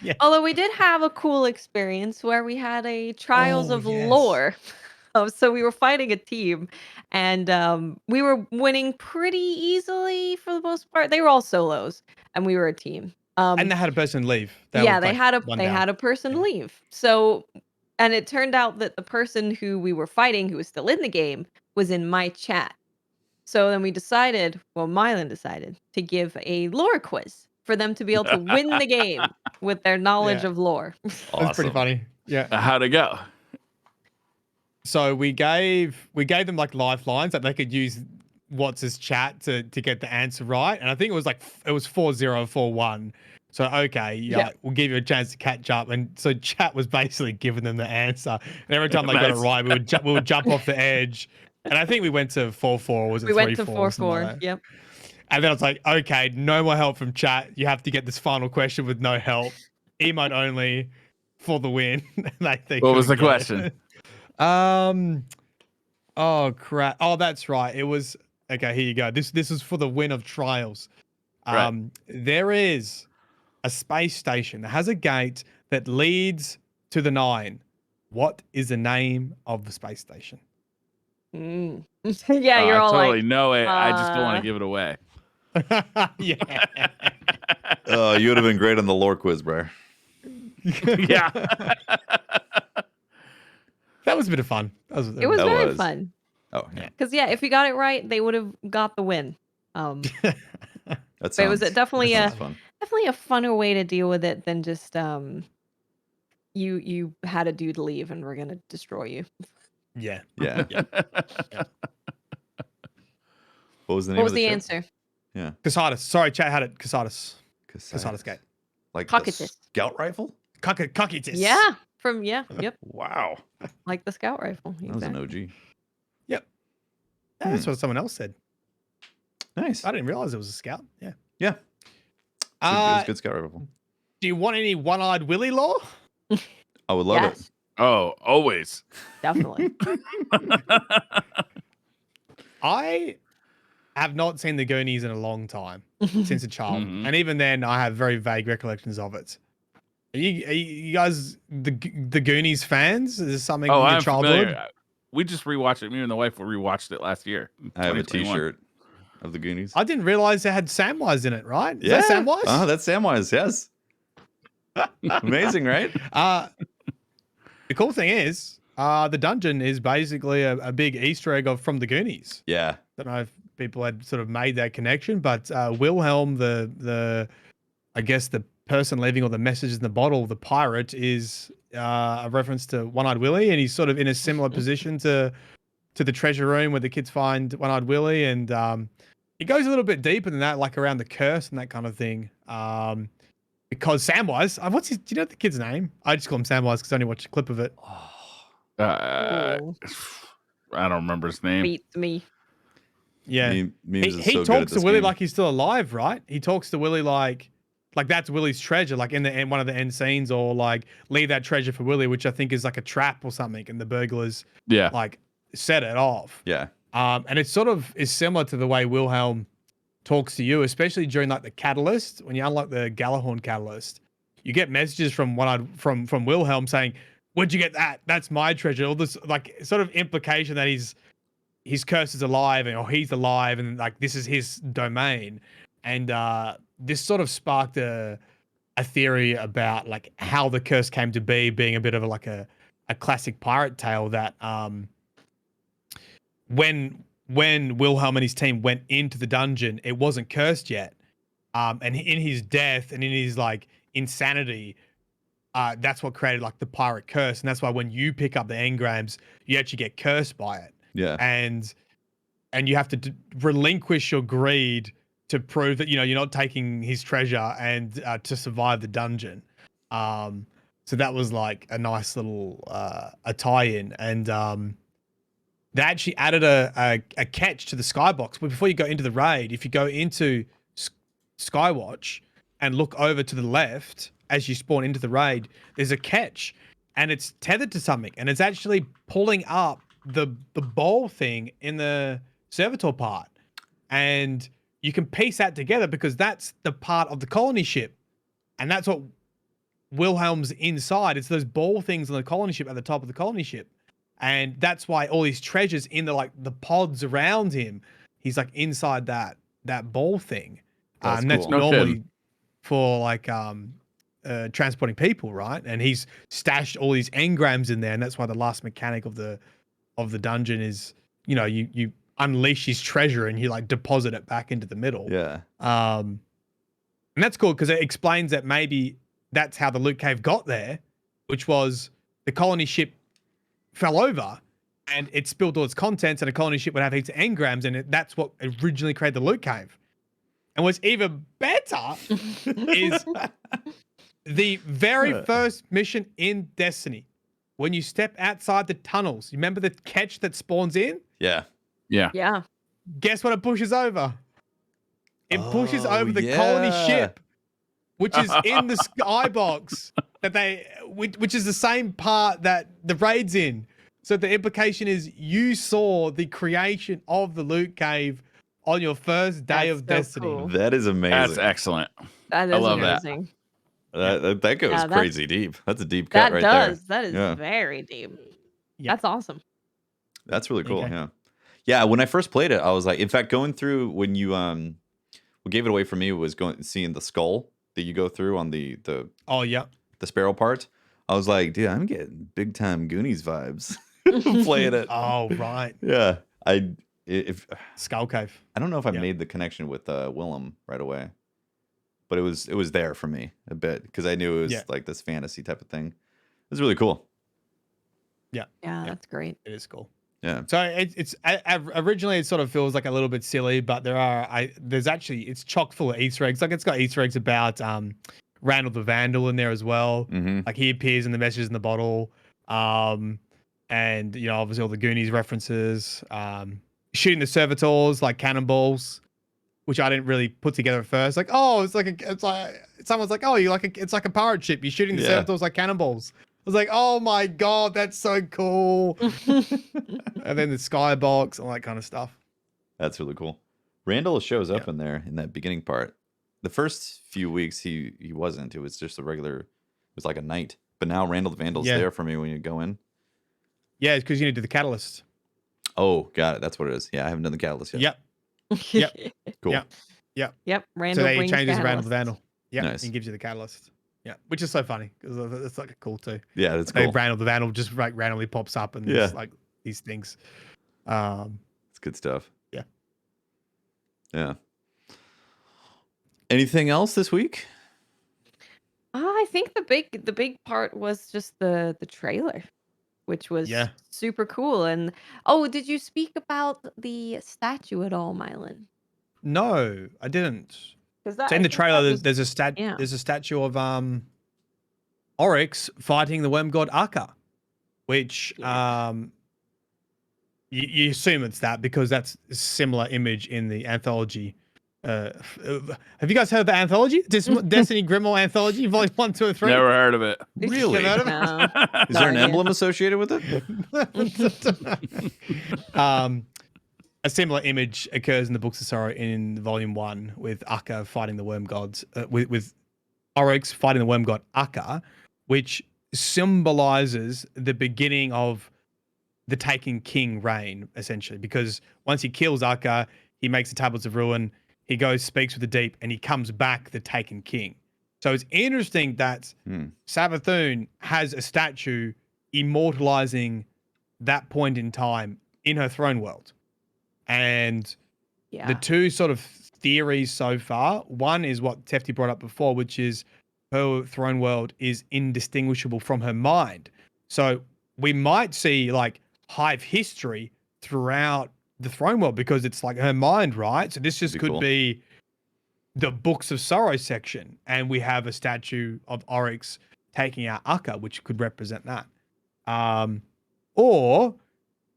Yeah. Although we did have a cool experience where we had a Trials of yes. Lore So we were fighting a team, and we were winning pretty easily for the most part. They were all solos, and we were a team. And they had a person leave. Yeah, were, they like, had a one they down. had a person Yeah. leave. So, and it turned out that the person who we were fighting, who was still in the game, was in my chat. So then we decided, well, Mylan decided to give a lore quiz for them to be able to win the game with their knowledge Yeah. of lore. That's pretty Awesome. funny. Yeah. How'd it go? So we gave them like lifelines that they could use what's his chat to get the answer right. And I think it was 4041. So okay, yeah, we'll give you a chance to catch up. And so chat was basically giving them the answer. And every time they got it Nice. right, we would jump off the edge. And I think we went to 4-4, or was it 3-4? We went to or something 4-4. like that. Yep. And then I was like, okay, no more help from chat. You have to get this final question with no help. Emote only for the win. What was the question? Oh crap. Oh, that's right. It was okay. Here you go. This is for the win of trials. Right. There is a space station that has a gate that leads to the 9. What is the name of the space station? Mm. Yeah, you're I all totally like, know it. I just don't want to give it away. Yeah. Oh, you would have been great on the lore quiz, bro. Yeah. That was a bit of fun. it was That very was. fun. Oh, yeah. Because if you got it right, they would have got the win. That But it was sounds, definitely that sounds fun. definitely a funner way to deal with it than just you had a dude leave and we're gonna destroy you. Yeah. Yeah. What was the name What was of the the ship? answer? Yeah. Casatus. Sorry, chat had it. Casatus. Casatus Gate. Like the Cocytus. scout rifle? Cocytus. Yeah, yep, Wow. like the scout rifle. That was an Exactly. OG. Yep. Yeah, that's what someone else said. Nice. I didn't realize it was a scout. Yeah. Yeah. It was a good scout rifle. Do you want any one-eyed Willy lore? I would love Yes, it. Oh, always. definitely. I have not seen the Goonies in a long time, since a child. Mhm. And even then, I have very vague recollections of it. Are you guys the Goonies fans? Is this something Oh, from your I'm childhood? familiar. We just rewatched it. Me and the wife rewatched it last year. I have a 2021. T-shirt of the Goonies. I didn't realize they had Samwise in it, right? Is yeah. that Samwise? That's Samwise, yes. Amazing, right? The cool thing is, the dungeon is basically a big Easter egg from the Goonies. Yeah. Don't know if people had sort of made that connection, but Wilhelm, the I guess the person leaving all the messages in the bottle, the pirate, is a reference to One-Eyed Willie, and he's sort of in a similar position to the treasure room where the kids find One-Eyed Willie, and it goes a little bit deeper than that, like around the curse and that kind of thing. Because Samwise, do you know the kid's name? I just call him Samwise because I only watched a clip of it. Ooh, I don't remember his name. beats me. Yeah. Memes is He so good at talks to this Willie game. like he's still alive, right? He talks to Willie like that's Willie's treasure, like in the end, one of the end scenes, or like leave that treasure for Willie, which I think is like a trap or something, and the burglars like set it off. Yeah. And it sort of is similar to the way Wilhelm talks to you, especially during like the catalyst. When you unlock the Galahorn catalyst, you get messages from from Wilhelm saying, "Where'd you get that? That's my treasure." All this like sort of implication that his curse is alive, or he's alive, and like this is his domain. And this sort of sparked a theory about like how the curse came to be, being a bit of a classic pirate tale that when Wilhelm and his team went into the dungeon, it wasn't cursed yet. And in his death and in his like insanity, that's what created like the pirate curse. And that's why when you pick up the engrams, you actually get cursed by it. Yeah. And you have to relinquish your greed to prove that, you're not taking his treasure and to survive the dungeon. So that was like a nice little a tie-in. And they actually added a catch to the skybox. But before you go into the raid, if you go into Skywatch and look over to the left as you spawn into the raid, there's a catch, and it's tethered to something, and it's actually pulling up the ball thing in the servitor part, and you can piece that together because that's the part of the colony ship, and that's what Wilhelm's inside. It's those ball things on the colony ship at the top of the colony ship. And that's why all his treasures in the pods around him, he's like inside that ball thing. That's And that's cool. No normally kidding. for transporting people, right? And he's stashed all these engrams in there, and that's why the last mechanic of the dungeon is, you unleash his treasure and you like deposit it back into the middle. Yeah. And that's cool because it explains that maybe that's how the loot cave got there, which was the colony ship fell over and it spilled all its contents, and a colony ship would have heaps of engrams, and that's what originally created the loot cave. And what's even better is the very first mission in Destiny, when you step outside the tunnels. You remember the catch that spawns in? Yeah. Yeah. Yeah. Guess what it pushes over? It pushes over the yeah. colony ship, which is in the skybox which is the same part that the raid's in. So the implication is you saw the creation of the loot cave on your first day That's of so Destiny. cool. That is amazing. That's excellent. That is I love that. amazing. That goes Yeah, that's- crazy deep. That's a deep cut That right does. there. That is Yeah. very deep. Yeah. That's awesome. That's really cool. Okay. Yeah. Yeah. When I first played it, I was like, in fact, going through when you what gave it away for me was seeing the skull that you go through on the Oh yeah. sparrow part. I was like, dude, I'm getting big time Goonies vibes playing it. Oh right. Yeah. Skull Cave. I don't know if I Yeah. made the connection with Willem right away, but it was there for me a bit because I knew it was Yeah. like this fantasy type of thing. It was really cool. Yeah, that's great. It is cool. Yeah. So it's originally it sort of feels like a little bit silly, but it's chock full of Easter eggs. Like it's got Easter eggs about Randall the Vandal in there as well. Mm-hmm. Like he appears in the messages in the bottle. And obviously all the Goonies references. Shooting the servitors like cannonballs, which I didn't really put together at first. Like, oh, it's like someone's like, oh, it's like a pirate ship. You're shooting the Yeah. servitors like cannonballs. I was like, oh my god, that's so cool. And then the skybox, all that kind of stuff. That's really cool. Randall shows up in there in that beginning part. The first few weeks he wasn't. It was just a regular. It was like a knight. But now Randall the Vandal's Yeah. there for me when you go in. Yeah, it's because you need to do the catalyst. Oh, got it. That's what it is. Yeah, I haven't done the catalyst yet. Yep. Yep. Cool. Yep. Yep. So Randall there he brings changes Randall catalysts. the Vandal. Yeah, Nice. and gives you the catalyst. Yeah, which is so funny because it's like cool too. Yeah, that's They cool. Randall the Vandal just like randomly pops up and there's like these things. It's good stuff. Yeah. Yeah. Anything else this week? I think the big part was just the trailer, which was Yeah. super cool. And oh, did you speak about the statue at all, Mylan? No, I didn't. Because So in the trailer, there's a statue of Oryx fighting the worm god Akka, which you assume it's that because that's a similar image in the anthology. Have you guys heard of the anthology? Destiny Grimoire anthology, volume 1, 2, and 3? Never heard of it. Really? Never heard of it? No. Is there an idea. emblem associated with it? A similar image occurs in the Books of Sorrow in volume 1 with Akka fighting the worm gods, with Oryx fighting the worm god Akka, which symbolizes the beginning of the Taken King reign, essentially, because once he kills Akka, he makes the Tablets of Ruin, he goes, speaks with the deep, and he comes back the Taken King. So it's interesting that Savathun has a statue immortalizing that point in time in her throne world. And Yeah. the two sort of theories so far, one is what Tefty brought up before, which is her throne world is indistinguishable from her mind. So we might see like Hive history throughout the throne world because it's like her mind, right? So this just could be the Books of Sorrow section, and we have a statue of Oryx taking out Akka, which could represent that. Or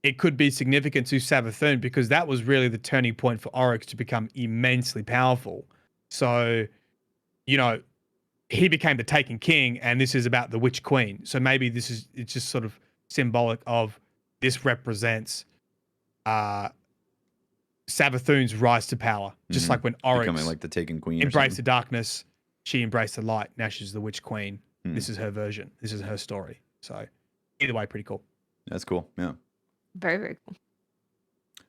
it could be significant to Savathun because that was really the turning point for Oryx to become immensely powerful. So, he became the Taken King, and this is about the Witch Queen. So maybe it's just sort of symbolic of this represents Savathun's rise to power. Just like when Oryx Becoming like the Taken Queen. embraced the darkness, she embraced the light. Now she's the Witch Queen. This is her version. This is her story. So either way, pretty cool. That's cool. Yeah. Very, very cool.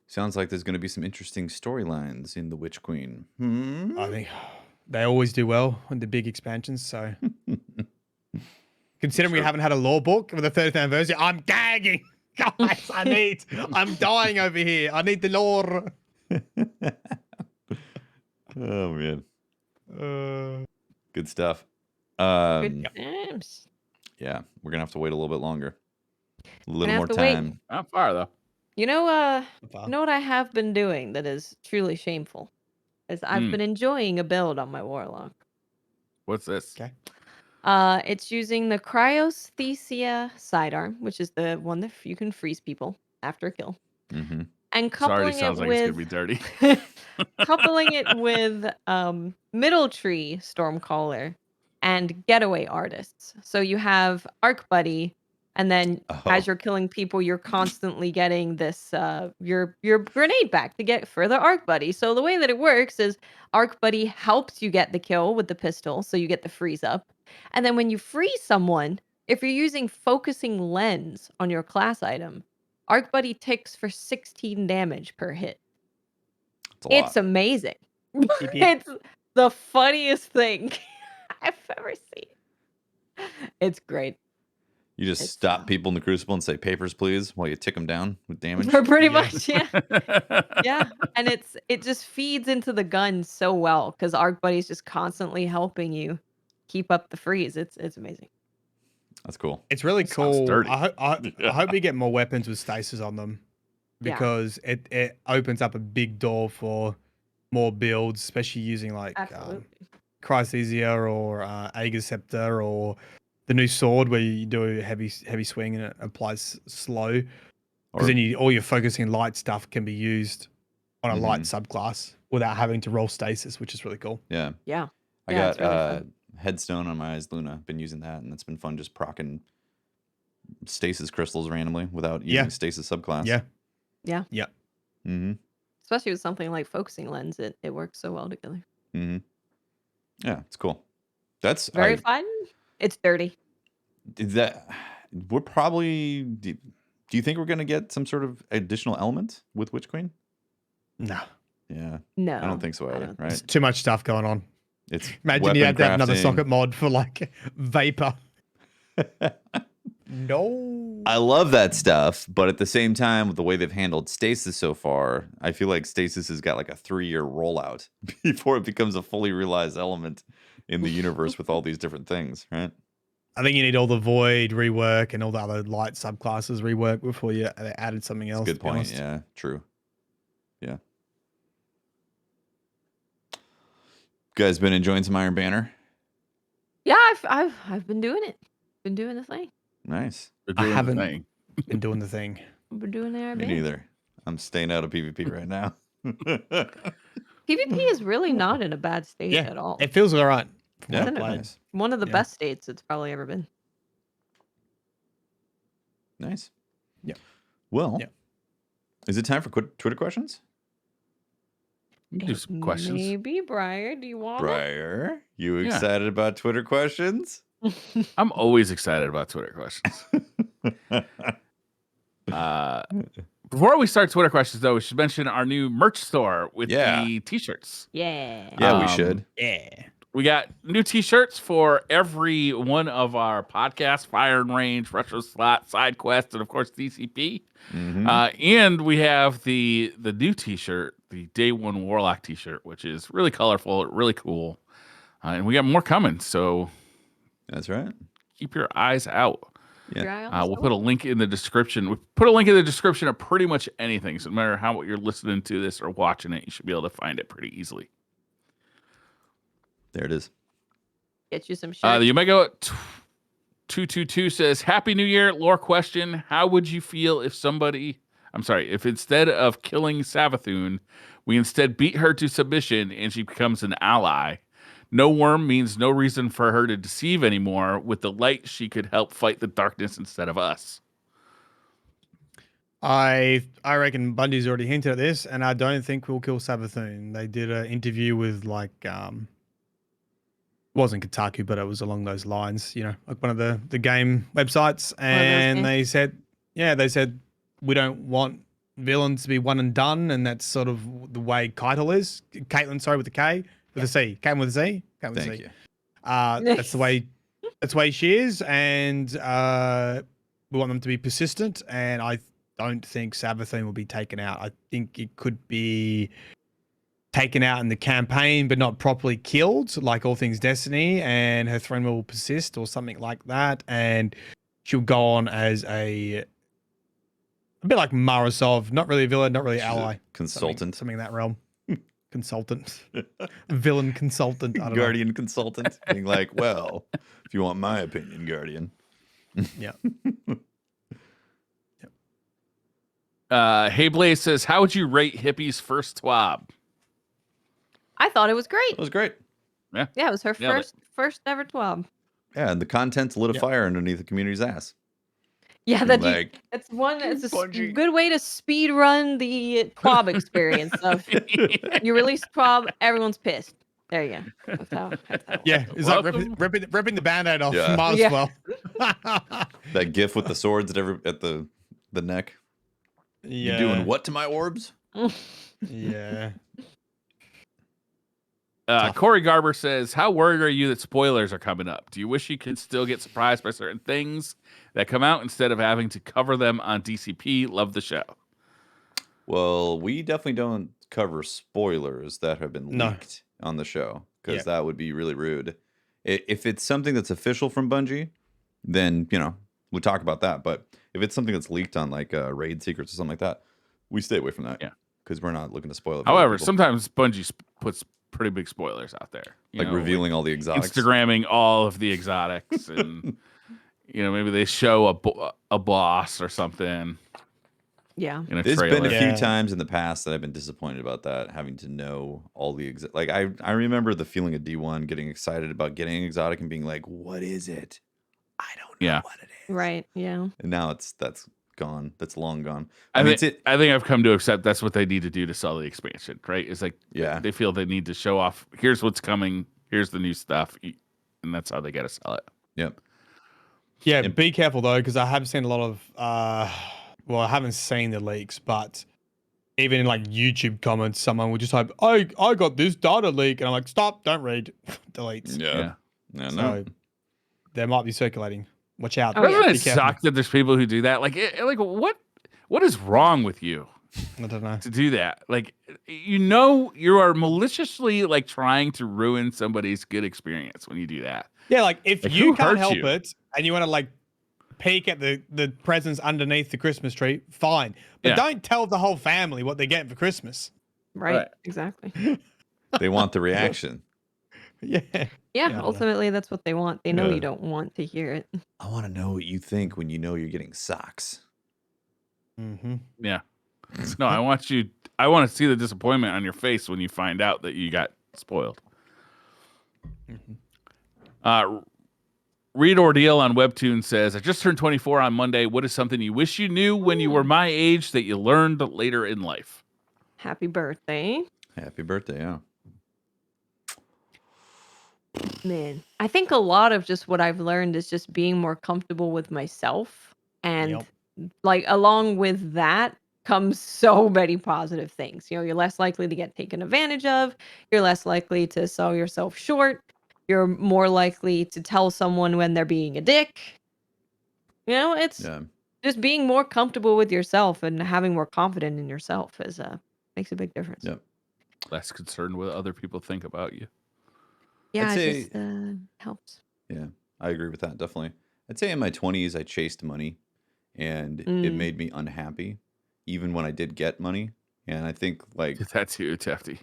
Sounds like there's going to be some interesting storylines in The Witch Queen. I think they always do well with the big expansions. So considering we haven't had a lore book for the 30th anniversary, I'm gagging. Guys, I'm dying over here. I need the lore. Oh man. Good stuff. Good times. Yeah, we're gonna have to wait a little bit longer. A Gonna little have more to wait. time. Not far though. You know what I have been doing that is truly shameful is I've been enjoying a build on my warlock. What's this? Okay. It's using the Cryosthesia sidearm, which is the one that you can freeze people after a kill, Mm-hmm. and This already coupling sounds it like with it's gonna be dirty. coupling it with Middle Tree Stormcaller and Getaway Artists. So you have Arc Buddy, and then as you're killing people, you're constantly getting this your grenade back to get further Arc Buddy. So the way that it works is Arc Buddy helps you get the kill with the pistol, so you get the freeze up. And then when you freeze someone, if you're using focusing lens on your class item, Arc Buddy ticks for 16 damage per hit. It's amazing. It's the funniest thing I've ever seen. It's great. You just stop people in the Crucible and say papers, please, while you tick them down with damage. Pretty much, yeah. Yeah. And it just feeds into the gun so well because Arc Buddy's just constantly helping you keep up the freeze. It's amazing. That's cool. It's really cool. dirty. I hope we get more weapons with stasis on them because it opens up a big door for more builds, especially using like Cryosthesia or Aegis Scepter or the new sword where you do a heavy swing and it applies slow. Because then all your focusing light stuff can be used on a light subclass without having to roll stasis, which is really cool. Yeah. Yeah. I got really Headstone on my Eyes Luna. Been using that, and it's been fun just procking stasis crystals randomly without using stasis subclass. Yeah. Yeah. Yeah. Mm-hmm. Especially with something like focusing lens, it works so well together. Mm-hmm. Yeah, it's cool. That's very fun. It's dirty. We're probably. Do you think we're gonna get some sort of additional element with Witch Queen? No. Yeah. No. I don't think so either. Right. There's too much stuff going on. It's imagine you had to have another socket mod for like Vapor. No. I love that stuff, but at the same time, with the way they've handled stasis so far, I feel like stasis has got like a 3-year rollout before it becomes a fully realized element in the universe with all these different things, right? I think you need all the void rework and all the other light subclasses rework before you added something else. Good point. Yeah, true. Yeah. You guys been enjoying some Iron Banner? Yeah, I've been doing it. Been doing the thing. Nice. I haven't been doing the thing. I've been doing the Iron Me Banner. neither. I'm staying out of PvP right now. PvP is really not in a bad state at all. It feels all right. Yeah, nice. One of the best states it's probably ever been. Nice. Yeah. Well, is it time for Twitter questions? Do some questions. Maybe, Briar. Do you want Briar, you excited about Twitter questions? I'm always excited about Twitter questions. Before we start Twitter questions, though, we should mention our new merch store with the t-shirts. Yeah, we should. Yeah. We got new t-shirts for every one of our podcasts, Fire and Range, Retro Slot, Side Quest, and of course DCP. And we have the new t-shirt, the Day One Warlock t-shirt, which is really colorful, really cool. And we got more coming, so that's right. Keep your eyes out. Yeah. We'll put a link in the description. We put a link in the description of pretty much anything. So no matter how you're listening to this or watching it, you should be able to find it pretty easily. There it is. Get you some shirts. The Omega 222 says, Happy New Year. Lore question. How would you feel if if instead of killing Savathun, we instead beat her to submission and she becomes an ally? No worm means no reason for her to deceive anymore. With the light, she could help fight the darkness instead of us. I reckon Bungie's already hinted at this, and I don't think we'll kill Savathun. They did an interview with it wasn't Kotaku, but it was along those lines, like one of the game websites, and they said Yeah, they said we don't want villains to be one and done, and that's sort of the way Keitel is. Caitlin, sorry, with the K, with a C. Caitlin with a C. Caitlin with a Thank C. you. That's the way. That's the way she is, and we want them to be persistent. And I don't think Savathun will be taken out. I think it could be taken out in the campaign, but not properly killed, like all things Destiny, and her throne will persist or something like that, and she'll go on as a bit like Marasov, not really a villain, not really She's a ally. consultant. Something in that realm. Consultant. Villain consultant. I don't Guardian consultant. Being like, well, if you want my opinion, Guardian. know. Yeah. Hey Blaze says, how would you rate Hippie's first TWAB? I thought it was great. It was great. Yeah, it was her Nailed it. first ever TWAB. Yeah, and the content's lit a fire underneath the community's ass. Yeah, Being that's a Bungie. good way to speed run the TWAB experience. Of you release TWAB, everyone's pissed. There you go. That's how Yeah, it's like Welcome. ripping the band-aid off. Yeah. Might as Yeah. well. That gif with the swords at the neck. Yeah. You doing what to my orbs? Yeah. Corey Garber says, how worried are you that spoilers are coming up? Do you wish you could still get surprised by certain things that come out instead of having to cover them on DCP? Love the show. Well, we definitely don't cover spoilers that have been No. leaked on the show because Yeah. that would be really rude. If it's something that's official from Bungie, then we'll talk about that. But if it's something that's leaked on like raid secrets or something like that, we stay away from that. Yeah. Because we're not looking to spoil it. for other However, people. sometimes Bungie puts pretty big spoilers out there. like revealing all the exotics. Instagramming all of the exotics, and maybe they show a boss or something. Yeah. In a There's trailer. been a Yeah. few times in the past that I've been disappointed about that, having to know all the like I remember the feeling of D1 getting excited about getting an exotic and being like, what is it? I don't know Yeah. what it is. Right. Yeah. And now that's gone. That's long gone. I mean, think I've come to accept that's what they need to do to sell the expansion, right? It's like Yeah. they feel they need to show off. Here's what's coming. Here's the new stuff, and that's how they got to sell it. Yep. Yeah, Yep. be careful though, because I have seen a lot of I haven't seen the leaks, but even in like YouTube comments, someone would just type, I got this data leak, and I'm like, stop, don't read. Delete. Yeah. No. So they might be circulating. Watch out. Oh, yeah. Doesn't Be it careful. suck that there's people who do that? Like what is wrong with you I don't know. to do that? Like, you are maliciously like trying to ruin somebody's good experience when you do that. Yeah, like if Like, you who can't hurt help you? it and you want to like peek at the presents underneath the Christmas tree, fine. But Yeah. don't tell the whole family what they're getting for Christmas. Right. Right. Exactly. They want the reaction. Yeah. Yeah. I don't know. Ultimately, that's what they want. They know Yeah. you don't want to hear it. I want to know what you think when you know you're getting socks. Mm-hmm. Yeah. No, I want to see the disappointment on your face when you find out that you got spoiled. Read Ordeal on Webtoon says, I just turned 24 on Monday. What is something you wish you knew when you were my age that you learned later in life? Happy birthday. Happy birthday, yeah. Man, I think a lot of just what I've learned is just being more comfortable with myself. And like along with that comes so many positive things. You're less likely to get taken advantage of. You're less likely to sell yourself short. You're more likely to tell someone when they're being a dick. It's Yeah. just being more comfortable with yourself and having more confidence in yourself makes a big difference. Yep. Less concerned what other people think about you. Yeah, I'd it say- just helps. Yeah, I agree with that, definitely. I'd say in my 20s, I chased money, and it made me unhappy, even when I did get money. And I think, like, That too, Tefty.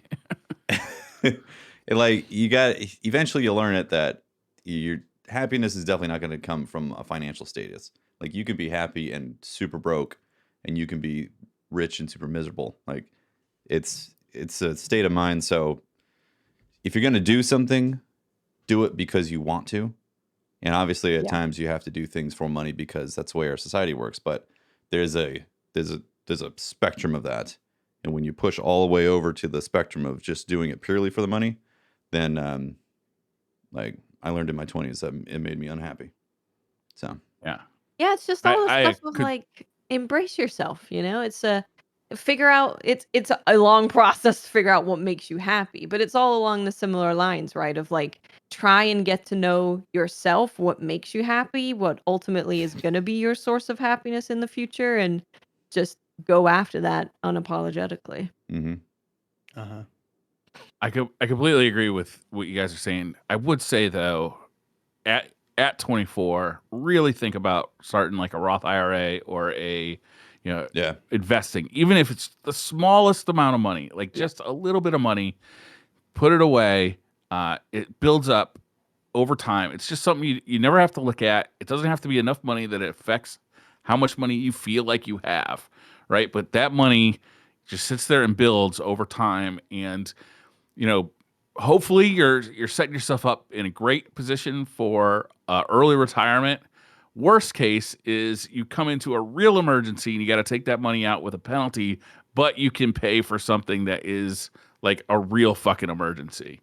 eventually you'll learn it that your happiness is definitely not going to come from a financial status. Like, you can be happy and super broke, and you can be rich and super miserable. Like, it's a state of mind. So if you're going to do something, do it because you want to. And obviously at times you have to do things for money because that's the way our society works. But there's a spectrum of that. And when you push all the way over to the spectrum of just doing it purely for the money, then like I learned in my 20s that it made me unhappy. So Yeah, it's just all the I stuff of could- like embrace yourself. It's a figure out. It's a long process to figure out what makes you happy, but it's all along the similar lines, right? Of like try and get to know yourself, what makes you happy, what ultimately is going to be your source of happiness in the future, and just go after that unapologetically. Mm-hmm. Uh-huh. I completely agree with what you guys are saying. I would say though, at 24, really think about starting like a Roth IRA or a investing, even if it's the smallest amount of money, like just a little bit of money, put it away. It builds up over time. It's just something you never have to look at. It doesn't have to be enough money that it affects how much money you feel like you have, right? But that money just sits there and builds over time, and hopefully you're setting yourself up in a great position for early retirement. Worst case is you come into a real emergency and you got to take that money out with a penalty, but you can pay for something that is like a real fucking emergency.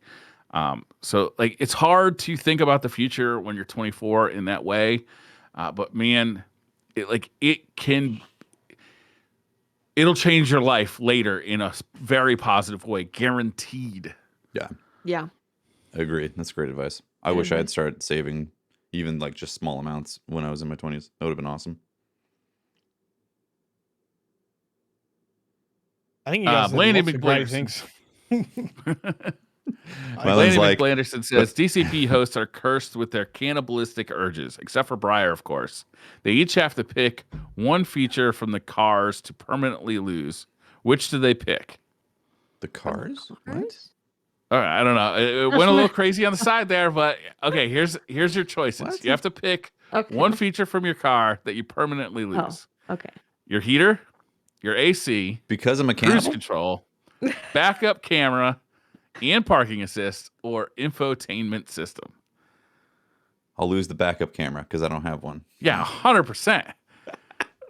So like it's hard to think about the future when you're 24 in that way. But man, it'll change your life later in a very positive way, guaranteed. Yeah. I agree. That's great advice. I wish I had started saving even like just small amounts when I was in my 20s. That would have been awesome. I think you guys did Blandy lots of great things. Blandy McBlanderson says DCP hosts are cursed with their cannibalistic urges, except for Briar, of course. They each have to pick one feature from the cars to permanently lose. Which do they pick? The cars? What? All right, I don't know. It went a little crazy on the side there, but okay, here's your choices. What? You have to pick one feature from your car that you permanently lose. Oh, okay. Your heater, your AC, because I'm a cruise cannibal? control, backup camera, and parking assist, or infotainment system. I'll lose the backup camera because I don't have one. Yeah, 100%.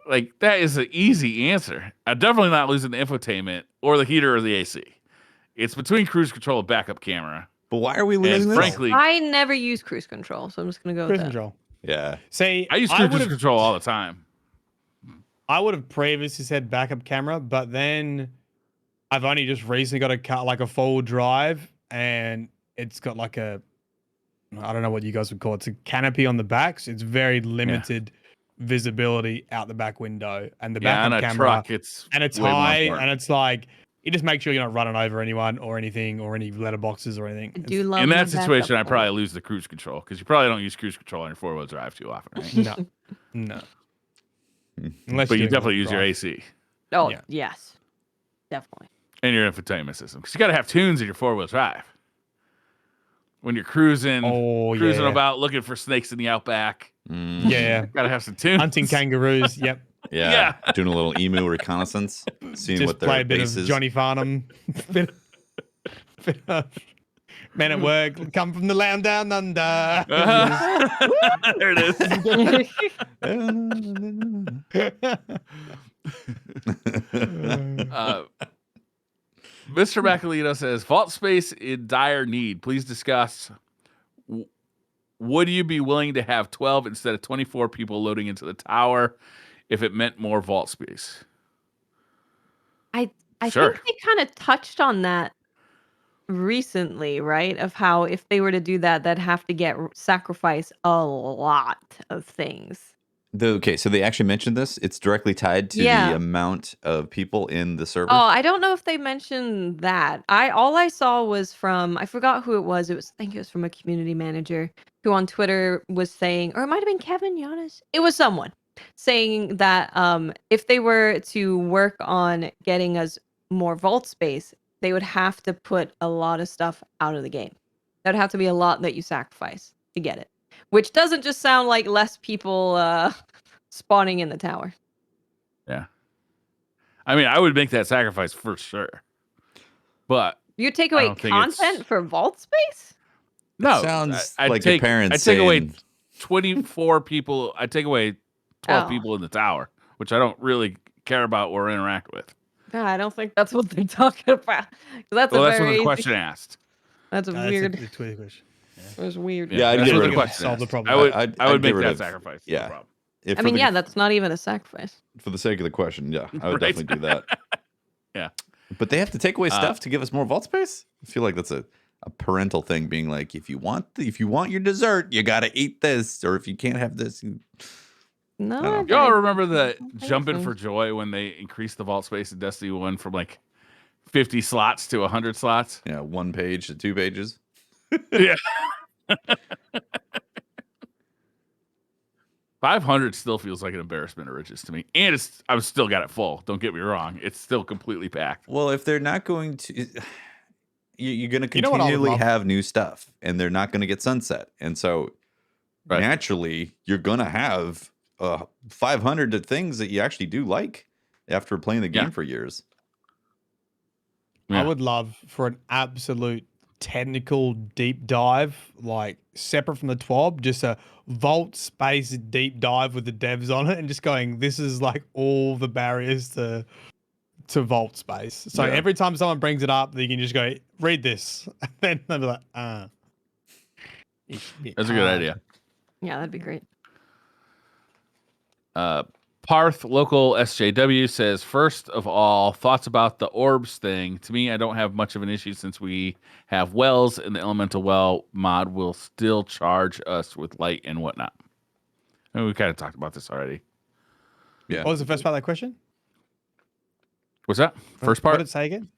Like, that is an easy answer. I'm definitely not losing the infotainment or the heater or the AC. It's between cruise control and backup camera. But why are we losing this? Frankly, I never use cruise control, so I'm just going to go with that. Cruise control. Yeah. See, I use cruise control all the time. I would have previously said backup camera, but then I've only just recently got a car, like a full drive, and it's got like I don't know what you guys would call it. It's a canopy on the back, so it's very limited visibility out the back window. And the backup camera, truck, it's high, and it's like, you just make sure you're not running over anyone or anything or any letterboxes or anything. I do love in my that situation, backup I probably lose the cruise control because you probably don't use cruise control on your four-wheel drive too often, right? No. Unless But you you're doing definitely long use your drive. AC Oh, Yeah. yes. Definitely. and your infotainment system because you got to have tunes in your four-wheel drive when you're cruising about looking for snakes in the outback. Yeah. Got to have some tunes. Hunting kangaroos. Yep. Yeah. Doing a little emu reconnaissance, seeing Just what play their a bit base of is. Johnny Farnham. bit of Men at work, come from the land down under. There it is. Mr. Macalino says, vault space in dire need. Please discuss. Would you be willing to have 12 instead of 24 people loading into the tower if it meant more vault space? I Sure. think they kind of touched on that recently, right? Of how if they were to do that, they'd have to sacrifice a lot of things. Okay, so they actually mentioned this. It's directly tied to the amount of people in the server. Oh, I don't know if they mentioned that. All I saw was from, I forgot who it was. I think it was from a community manager who on Twitter was saying, or it might have been Kevin Giannis. It was someone saying that if they were to work on getting us more vault space, they would have to put a lot of stuff out of the game. That would have to be a lot that you sacrifice to get it, which doesn't just sound like less people spawning in the tower. Yeah. I mean, I would make that sacrifice for sure. But you take away content for vault space? No. Sounds I'd like take, your parents I'd take away saying 24 people. I'd take away 12 people in the tower, which I don't really care about or interact with. God, I don't think that's what they're talking about. That's what the question asked. That's a weird. That's a Twitter question. It was weird. Yeah, I'd that's get what rid the of question solve the asked. problem. I would make get rid that of- sacrifice. Yeah. No problem. if I mean, yeah, that's not even a sacrifice. for the sake of the question, yeah, I would Right. definitely do that. Yeah. But they have to take away stuff to give us more vault space? I feel like that's a parental thing, being like, if you want your dessert, you got to eat this, or if you can't have this, No, Y'all remember the don't think jumping so. for joy when they increased the vault space in Destiny 1 from like 50 slots to 100 slots? 1 page to 2 pages. Yeah. 500 still feels like an embarrassment of riches to me. And I've still got it full. Don't get me wrong. It's still completely packed. Well, if they're not going to, you're going to You know what I would continually love? have new stuff, and they're not going to get sunset. And so Right. naturally, you're going to have 500 things that you actually do like after playing the game Yeah. for years. Yeah. I would love for an absolute technical deep dive, like separate from the TWAB, just a vault space deep dive with the devs on it, and just going, this is like all the barriers to vault space. So Yeah. every time someone brings it up, you can just go, read this. And then they'll be like, That's a good idea. Yeah, that'd be great. Parth local SJW says, first of all, thoughts about the orbs thing. To me, I don't have much of an issue since we have wells, and the elemental well mod will still charge us with light and whatnot. And we kind of talked about this already. Yeah. What was the first part of that question? What's that? First What part? did it say again?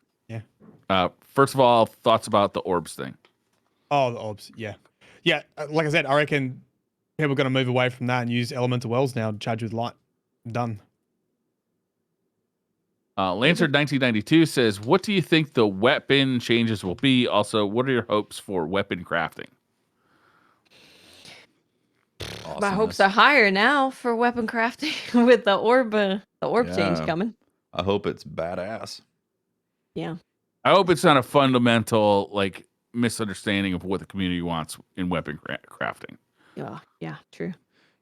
First of all, thoughts about the orbs thing. Oh, the orbs. Yeah. Yeah. Like I said, I reckon people are going to move away from that and use elemental wells now to charge with light. Done. Lancer 1992 says, what do you think the weapon changes will be? Also, what are your hopes for weapon crafting? My hopes are higher now for weapon crafting with the orb change Yeah. coming. I hope it's badass. Yeah. I hope it's not a fundamental like misunderstanding of what the community wants in weapon crafting. Yeah, true.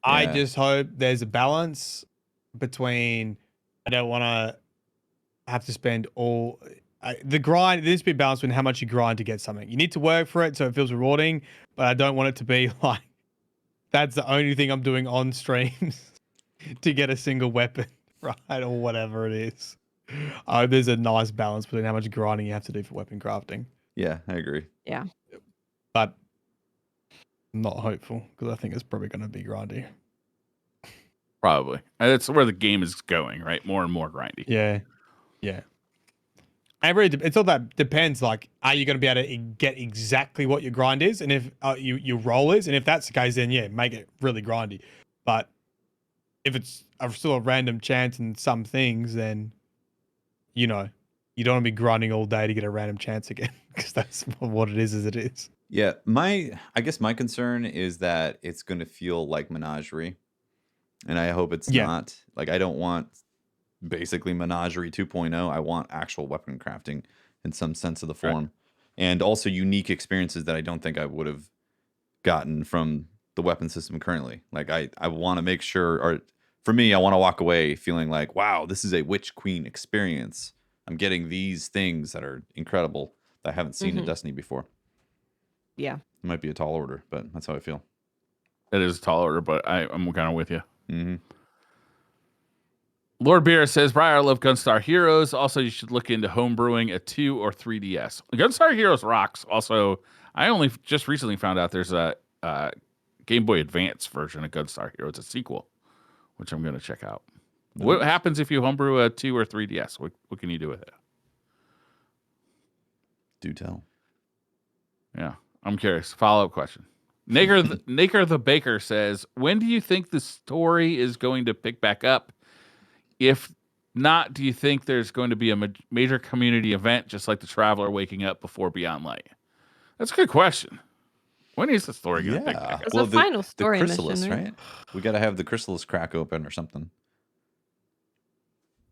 I Yeah. just hope there's a balance between, I don't want to have to spend the grind. There needs to be a balance between how much you grind to get something. You need to work for it so it feels rewarding, but I don't want it to be like, that's the only thing I'm doing on streams to get a single weapon, right? Or whatever it is. There's a nice balance between how much grinding you have to do for weapon crafting. Yeah, I agree. Yeah. But I'm not hopeful because I think it's probably going to be grindy. Probably. That's where the game is going, right? More and more grindy. Yeah. Yeah. And really, it's all that depends. Like, are you going to be able to get exactly what your grind is? And if your roll is, and if that's the case, then yeah, make it really grindy. But if it's still a random chance in some things, then, you don't want to be grinding all day to get a random chance again because that's what it is as it is. Yeah, I guess my concern is that it's going to feel like Menagerie, and I hope it's not. Like, I don't want basically Menagerie 2.0. I want actual weapon crafting in some sense of the form, and also unique experiences that I don't think I would have gotten from the weapon system currently. Like, I want to make sure, or for me, I want to walk away feeling like, wow, this is a Witch Queen experience. I'm getting these things that are incredible that I haven't seen in Destiny before. Yeah. It might be a tall order, but that's how I feel. It is a tall order, but I'm kind of with you. Mm-hmm. Lord Beer says, Briar, I love Gunstar Heroes. Also, you should look into homebrewing a 2 or 3DS. Gunstar Heroes rocks. Also, I only just recently found out there's a Game Boy Advance version of Gunstar Heroes, a sequel, which I'm going to check out. Nice. What happens if you homebrew a 2 or 3DS? What can you do with it? Do tell. Yeah, I'm curious. Follow-up question. Naker the Baker says, when do you think the story is going to pick back up? If not, do you think there's going to be a major community event just like the Traveler waking up before Beyond Light? That's a good question. When is the story going to pick back up? It's a final story the Chrysalis, mission, right? We got to have the Chrysalis crack open or something.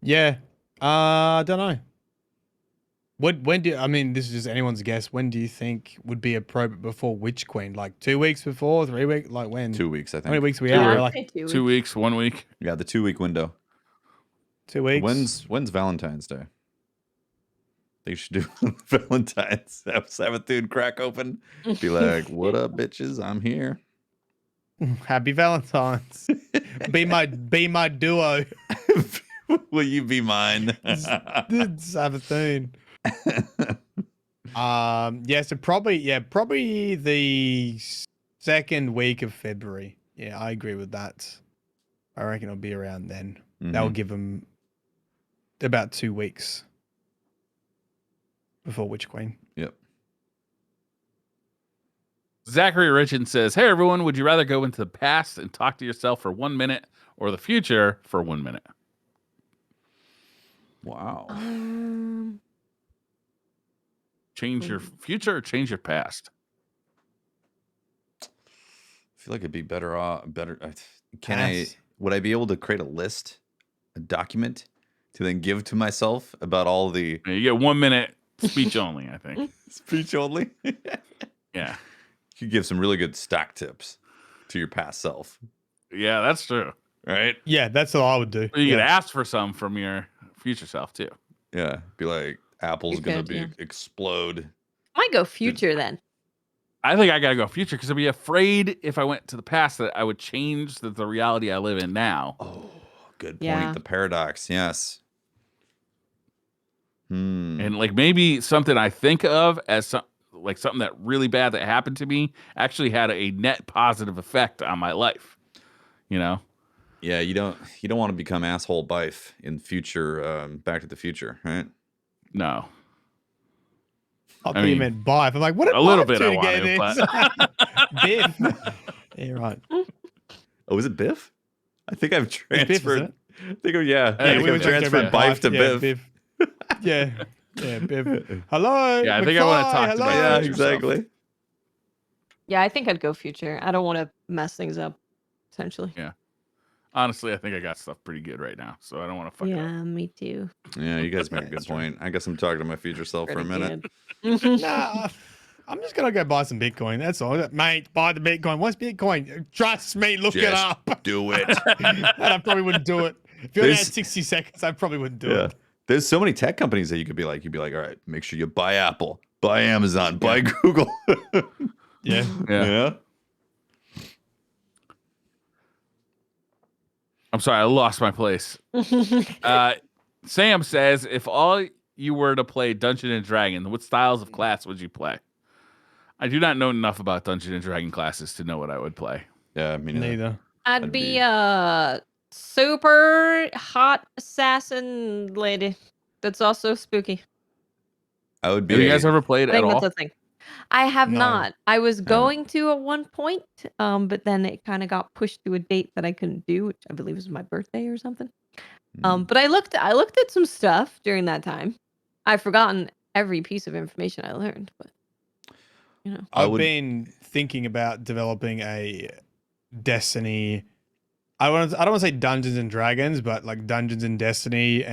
Yeah. I don't know. This is just anyone's guess. When do you think would be appropriate before Witch Queen? Like 2 weeks before, 3 weeks? Like when? 2 weeks, I think. How many weeks are we 2 out? weeks. Like 2 weeks, 1 week. Yeah, the 2 week window. 2 weeks. When's Valentine's Day? They should do Valentine's. Have 7th dude crack open. Be like, what up, bitches? I'm here. Happy Valentine's. Be my duo. Will you be mine? Sabathun. So probably the second week of February. Yeah, I agree with that. I reckon it'll be around then. That'll give them about 2 weeks before Witch Queen. Yep. Zachary Richard says, "Hey everyone, would you rather go into the past and talk to yourself for 1 minute, or the future for 1 minute?" Wow. Change your future or change your past? I feel like it'd be better. Pass. Would I be able to create a list, a document, to then give to myself about all the You get 1 minute speech only, I think. speech only? Yeah. You could give some really good stock tips to your past self, Yeah, that's true. right? Yeah, that's what I would do. You could ask for some from your future self too. Yeah, be like, Apple's You gonna could, be yeah. explode. Might go future then. I think I gotta go future because I'd be afraid if I went to the past that I would change the reality I live in now. Oh, good point. Yeah. The paradox. Yes. And like maybe something I think of as something that really bad that happened to me actually had a net positive effect on my life. You know? Yeah, you don't want to become asshole Bife in future Back to the Future, right? No. I thought you meant Bife. I'm like, what did a little Bife bit do I to want get to, this? Biff. Yeah, right. Oh, is it Biff? I think I've Biff, is transferred. it? I think I've we were talking transferred about Bife to Yeah, Biff. Yeah, Biff. Hello. Yeah, I think I want to talk to hello. my Yeah, future self. exactly. Yeah, I think I'd go future. I don't want to mess things up, essentially. Yeah. Honestly, I think I got stuff pretty good right now, so I don't want to fuck it up. Yeah, me too. Yeah, you guys make a good That's true. point. I guess I'm talking to my future self for a Pretty minute. good. Nah, I'm just gonna go buy some Bitcoin. That's all, mate. Buy the Bitcoin. What's Bitcoin? Trust me, look it Just up. do it. And I probably wouldn't do it. If you only had There's- 60 seconds, I probably wouldn't do Yeah. it. There's so many tech companies that you'd be like, all right, make sure you buy Apple, buy Amazon, buy Google. Yeah. Yeah. I'm sorry, I lost my place. Sam says, if all you were to play Dungeon and Dragon, what styles of class would you play? I do not know enough about Dungeon and Dragon classes to know what I would play. Yeah, me neither. Neither. I'd be a super hot assassin lady that's also spooky. I would be. Have you guys ever played I at think all? that's a thing. I have No. not. I was going to at one point, but then it kind of got pushed to a date that I couldn't do, which I believe was my birthday or something. But I looked at some stuff during that time. I've forgotten every piece of information I learned, but you know. I've been thinking about developing a Destiny. I don't want to say Dungeons and Dragons, but like Dungeons and Destiny,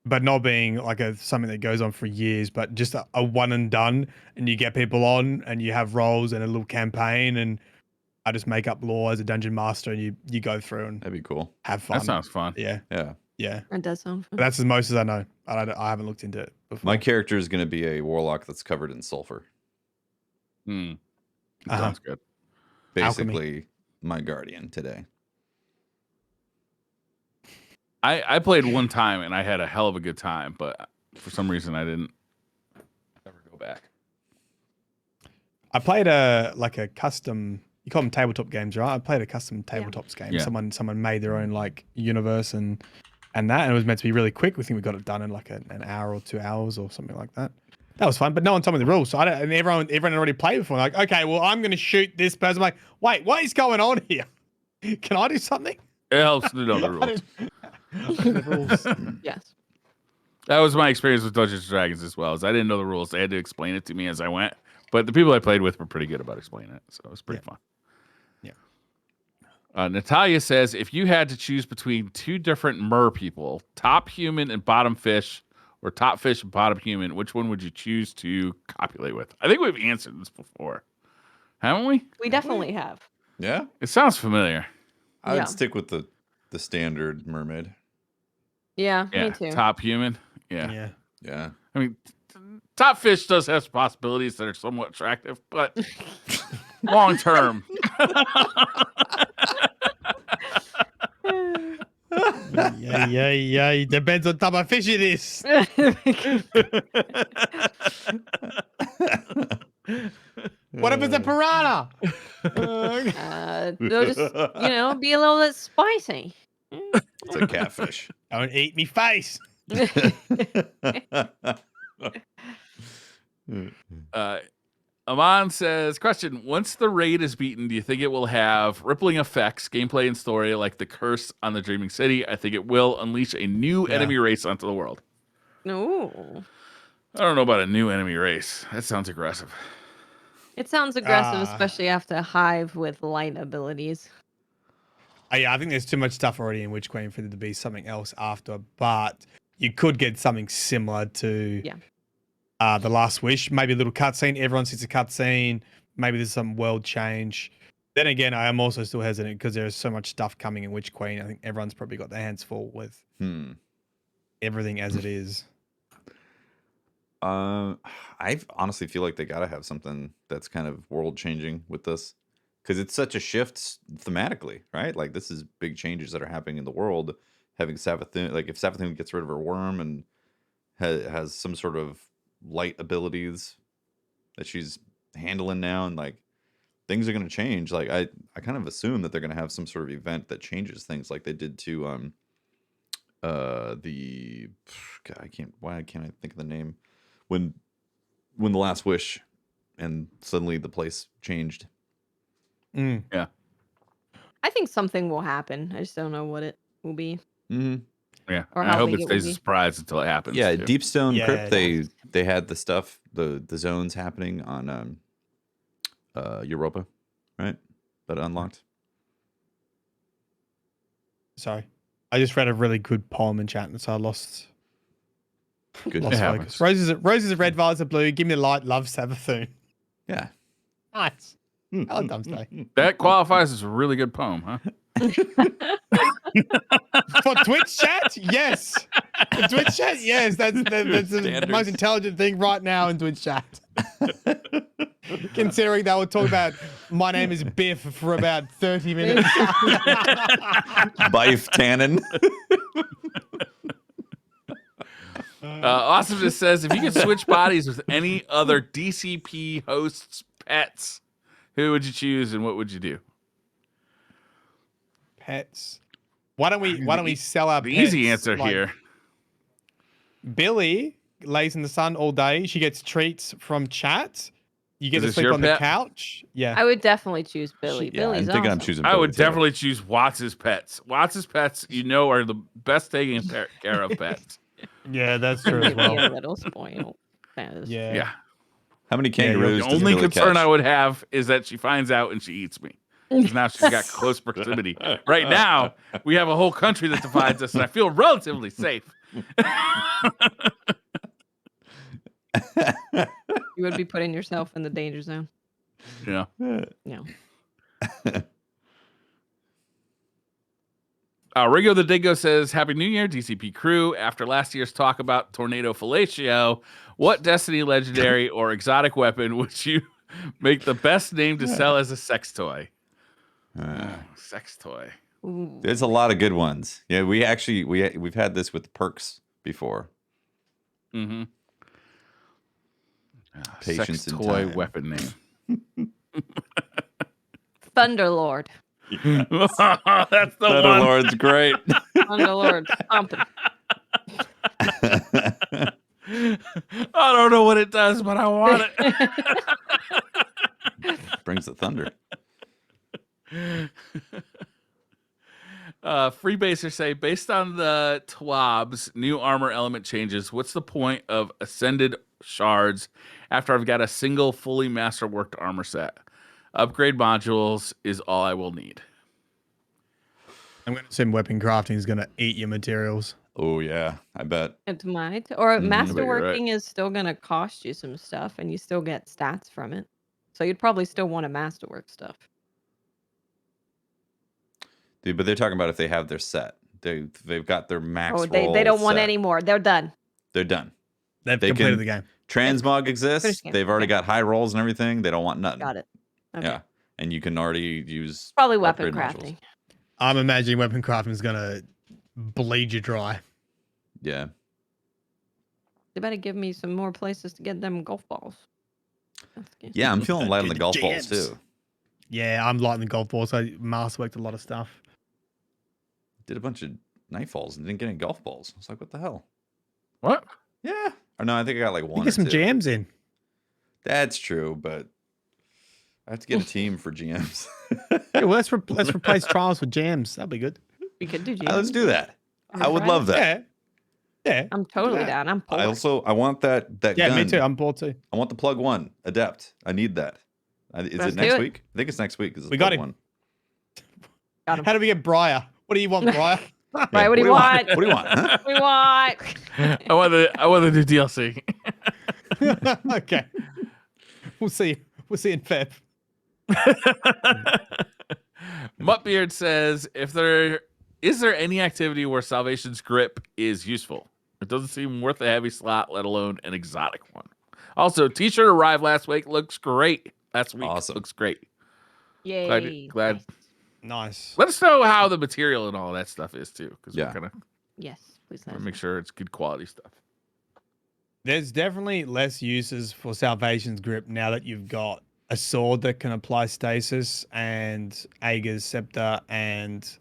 but not being like something that goes on for years, but just a one and done, and you get people on, and you have roles and a little campaign, and I just make up lore as a dungeon master, and you go through and That'd be cool. have fun. That sounds fun. Yeah. Yeah. That does sound fun. But that's as most as I know. I haven't looked into it before. My character is going to be a warlock that's covered in sulfur. Sounds good. Basically, my guardian today. I played one time and I had a hell of a good time, but for some reason I didn't ever go back. I played a custom. You call them tabletop games, right? I played a custom tabletops game. Yeah. Someone made their own like universe and that, and it was meant to be really quick. We think we got it done in like an hour or 2 hours or something like that. That was fun, but no one told me the rules. So and everyone already played before. Like, okay, well, I'm going to shoot this person. I'm like, wait, what is going on here? Can I do something? It helps to know the rules. The rules. Yes. That was my experience with Dungeons and Dragons as well. As I didn't know the rules, they had to explain it to me as I went. But the people I played with were pretty good about explaining it, so it was pretty fun. Yeah. Natalia says, if you had to choose between two different mer people, top human and bottom fish, or top fish and bottom human, which one would you choose to copulate with? I think we've answered this before, haven't we? We definitely have. Yeah. It sounds familiar. I Yeah. would stick with the standard mermaid. Yeah, Yeah, me too. top human. Yeah. Yeah. Yeah. I mean, top fish does have possibilities that are somewhat attractive, but long term, Yeah. Depends on type of fish it is. What if it's a piranha? They'll just, be a little bit spicy. It's a catfish. Don't eat me face. Aman says, question, once the raid is beaten, do you think it will have rippling effects, gameplay and story like the curse on the Dreaming City? I think it will unleash a new enemy race onto the world. No. I don't know about a new enemy race. That sounds aggressive. It sounds aggressive, especially after Hive with light abilities. Yeah, I think there's too much stuff already in Witch Queen for there to be something else after, but you could get something similar to The Last Wish. Maybe a little cutscene. Everyone sees a cutscene. Maybe there's some world change. Then again, I am also still hesitant because there is so much stuff coming in Witch Queen. I think everyone's probably got their hands full with everything as it is. I honestly feel like they gotta have something that's kind of world changing with this, because it's such a shift thematically, right? Like this is big changes that are happening in the world. Having Savathun, like if Savathun gets rid of her worm and has some sort of light abilities that she's handling now, and like things are gonna change. Like I kind of assume that they're gonna have some sort of event that changes things, like they did to why can't I think of the name? When The Last Wish, and suddenly the place changed. Yeah. I think something will happen. I just don't know what it will be. Mm-hmm. Yeah. Or And I how hope big it it stays will a be. surprise until it happens. Yeah, too. Deepstone Yeah, Crypt, yeah. they had the stuff, the zones happening on Europa, right? That unlocked. Sorry. I just read a really good poem in chat, and so I lost Good. focus. happens. Roses are red, violets are blue. Give me light, love, Savathun. Yeah. Nice. Valentine's Day. That qualifies as a really good poem, huh? For Twitch chat, yes. For Twitch chat, yes. That's the Standards. most intelligent thing right now in Twitch chat. Considering they will talk about my name is Biff for about 30 minutes. Bife Tannen. Awesome just says, if you could switch bodies with any other DCP host's pets, who would you choose and what would you do? Pets. Why don't we sell our The pets? easy answer like, here. Billy lays in the sun all day. She gets treats from chat. You get Is to this sleep your on pet? the couch. Yeah. I would definitely choose Billy. Yeah, Billy's I'm thinking I'm awesome. choosing. I Billy, would too. definitely choose Watts' pets. Watts' pets, are the best taking care of pets. Yeah, that's true as Maybe a well. little spoiled. That is- Yeah. Yeah. How many you're kangaroos The does only Billy concern catch? I would have is that she finds out and she eats me. 'Cause now she's got close proximity. Right now, we have a whole country that divides us, and I feel relatively safe. You would be putting yourself in the danger zone. Yeah. No. Ringo the Dingo says, Happy New Year, DCP crew. After last year's talk about Tornado Fellatio, what Destiny legendary or exotic weapon would you make the best name to sell as a sex toy? Sex toy. Ooh. There's a lot of good ones. Yeah, we've had this with perks before. Mm-hmm. Patience Sex and toy time. weapon name. Thunderlord. That's the one. Thunderlord's great. Thunderlord. Stomping. I don't know what it does, but I want it. Brings the thunder. Freebasers say, based on the TWAB's new armor element changes, what's the point of ascended shards after I've got a single fully masterworked armor set? Upgrade modules is all I will need. I'm going to assume weapon crafting is going to eat your materials. Oh yeah, I bet. It might. Or Mhm. masterworking is still going to cost you some stuff, and you still get stats from it. So you'd probably still want to masterwork stuff. Dude, but they're talking about if they have their set. They've got their max. Oh, they don't want set. any more. They're done. They're done. They've They completed can- the game. Transmog Finished exists. game. They've already Yeah. got high rolls and everything. They don't want nothing. Got it. Okay. Yeah. and you can already use Probably weapon upgrade crafting. modules. I'm imagining weapon crafting is gonna bleed you dry. Yeah. They better give me some more places to get them golf balls. Yeah, I'm feeling light on the Good golf balls jams. too. Yeah, I'm lighting the golf balls. I masterworked a lot of stuff. Did a bunch of nightfalls and didn't get any golf balls. I was like, what the hell? What? Yeah. Or no, I think I got like one. You get some two. jams in. That's true, but I have to get a team for GMs. Yeah, well, let's replace trials with jams. That'd be good. We could do Let's GM. do that. I would Right. love that. Yeah. I'm totally Yeah. down. I'm poor. I want that Yeah, gun. me too. I'm bored too. I want the plug one adept. I need that. Is Let's it next do it. week? I think it's next week. We got him. one. Got him. How do we get Briar? What do you want, Briar? Right, what do you want? What do you want? Huh? We want. I want the new DLC. Okay. We'll see. We'll see in Feb. Muttbeard says, is there any activity where Salvation's grip is useful? It doesn't seem worth a heavy slot, let alone an exotic one. Also, t-shirt arrived last week. Looks great. Last week. Awesome. Looks great. Yay. Glad. Nice. Let us know how the material and all that stuff is too, because Yeah. we're kind of Yes, please. want to make sure it's good quality stuff. There's definitely less uses for Salvation's grip now that you've got a sword that can apply stasis and Ager's scepter, and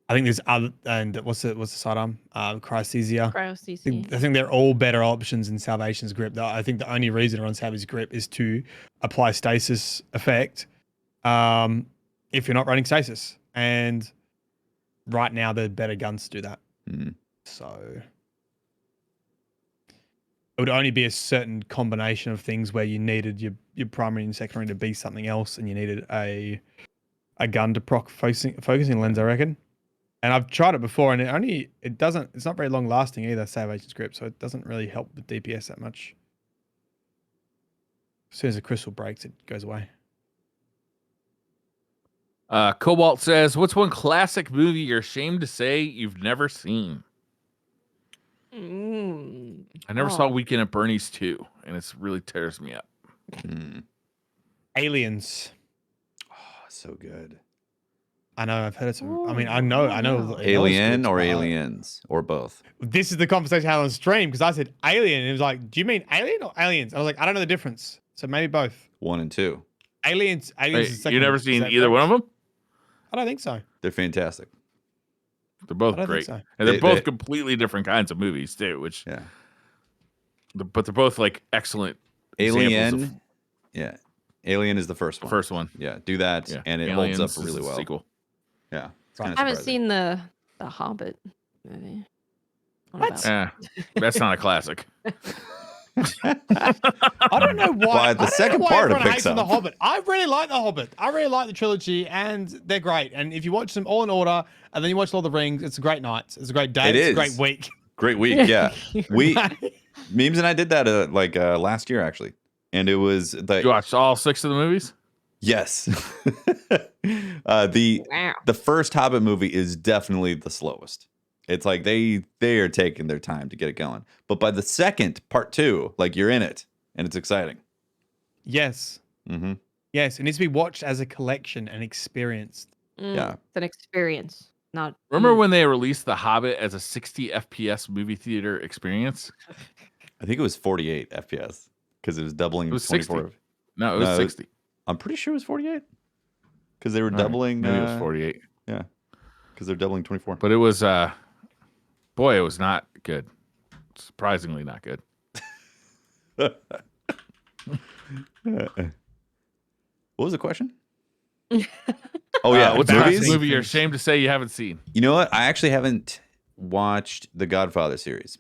I think there's other, and what's the sidearm? Chrysesia. I think they're all better options in Salvation's grip. I think the only reason it runs Salvation's grip is to apply stasis effect. If you're not running stasis, and right now they're better guns to do that. Mhm. So it would only be a certain combination of things where you needed your primary and secondary to be something else, and you needed a gun to proc focusing lens, I reckon. And I've tried it before, and it's not very long lasting either, Salvation's grip, so it doesn't really help with DPS that much. As soon as the crystal breaks, it goes away. Cobalt says, what's one classic movie you're ashamed to say you've never seen? I never saw Weekend at Bernie's 2, and it really tears me up. Aliens. Oh, so good. I know, I've heard it. I know. Alien or Aliens or both. This is the conversation I had on stream because I said Alien, and it was like, do you mean Alien or Aliens? I was like, I don't know the difference, so maybe both. 1 and 2. Aliens. Wait, Is the second you never one. Is seen that either correct? one of them? I don't think so. They're fantastic. They're both I don't great, think so. and they're both completely different kinds of movies too. Which, Yeah. but they're both like excellent. Alien. Of Yeah. Alien is the first one. first one, Yeah. Do that, yeah, and it Aliens holds is up really the well. Sequel. Yeah. It's Right. kinda I haven't surprising. seen the Hobbit movie. What? That's not a classic. I don't know why. Why, the second part it everyone picks hates on The up. Hobbit. I really like The Hobbit. I really like the trilogy, and they're great. And if you watch them all in order, and then you watch Lord of the Rings, it's a great night. It's a great day. It It's is. a great week. Great week. Yeah. Memes and I did that last year actually, and it was You watched all 6 of the movies? yes. The first Hobbit movie is definitely the slowest. It's like they are taking their time to get it going, but by the second part 2, like you're in it and it's exciting. Yes. Mm-hmm. Yes. It needs to be watched as a collection and experienced. Yeah. It's an experience, not. Remember when they released The Hobbit as a 60 FPS movie theater experience? I think it was 48 FPS because it was doubling. It was 24. 60. No, it was 60. I'm pretty sure it was 48 because they were All right, doubling. Maybe it was 48. Yeah, because they're doubling 24. But it was, boy, it was not good. Surprisingly not good. What was the question? Oh yeah, what's the movies? last movie you're ashamed to say you haven't seen? You know what? I actually haven't watched the Godfather series.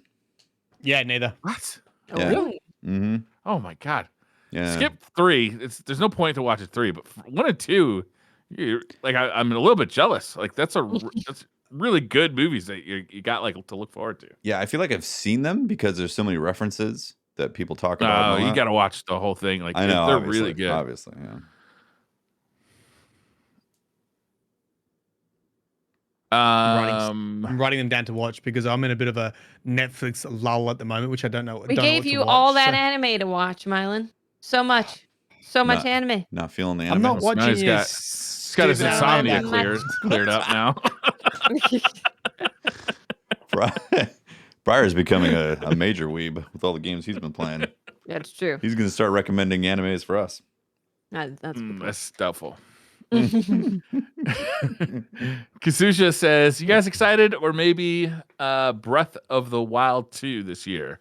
Yeah, neither. What? Oh, Yeah. really? Mm-hmm. Oh my god! Yeah. Skip 3. There's no point to watch it 3, but 1 and 2, I'm a little bit jealous. Like that's really good movies that you got like to look forward to. Yeah, I feel like I've seen them because there's so many references that people talk about. and all You that. got to watch the whole thing. Like I know they're obviously, really good. Obviously, yeah. I'm writing them down to watch because I'm in a bit of a Netflix lull at the moment, which I don't know. We gave you all that anime to watch, Mylan. So much. So much Not- anime. Not feeling the I'm anime. not Now watching he's you. got his Stupid insomnia anime. cleared up now. Briar's becoming a major weeb with all the games he's been playing. That's true. He's going to start recommending animes for us. That's a good That's doubtful. point. Kasusha says, "You guys excited, or maybe Breath of the Wild 2 this year?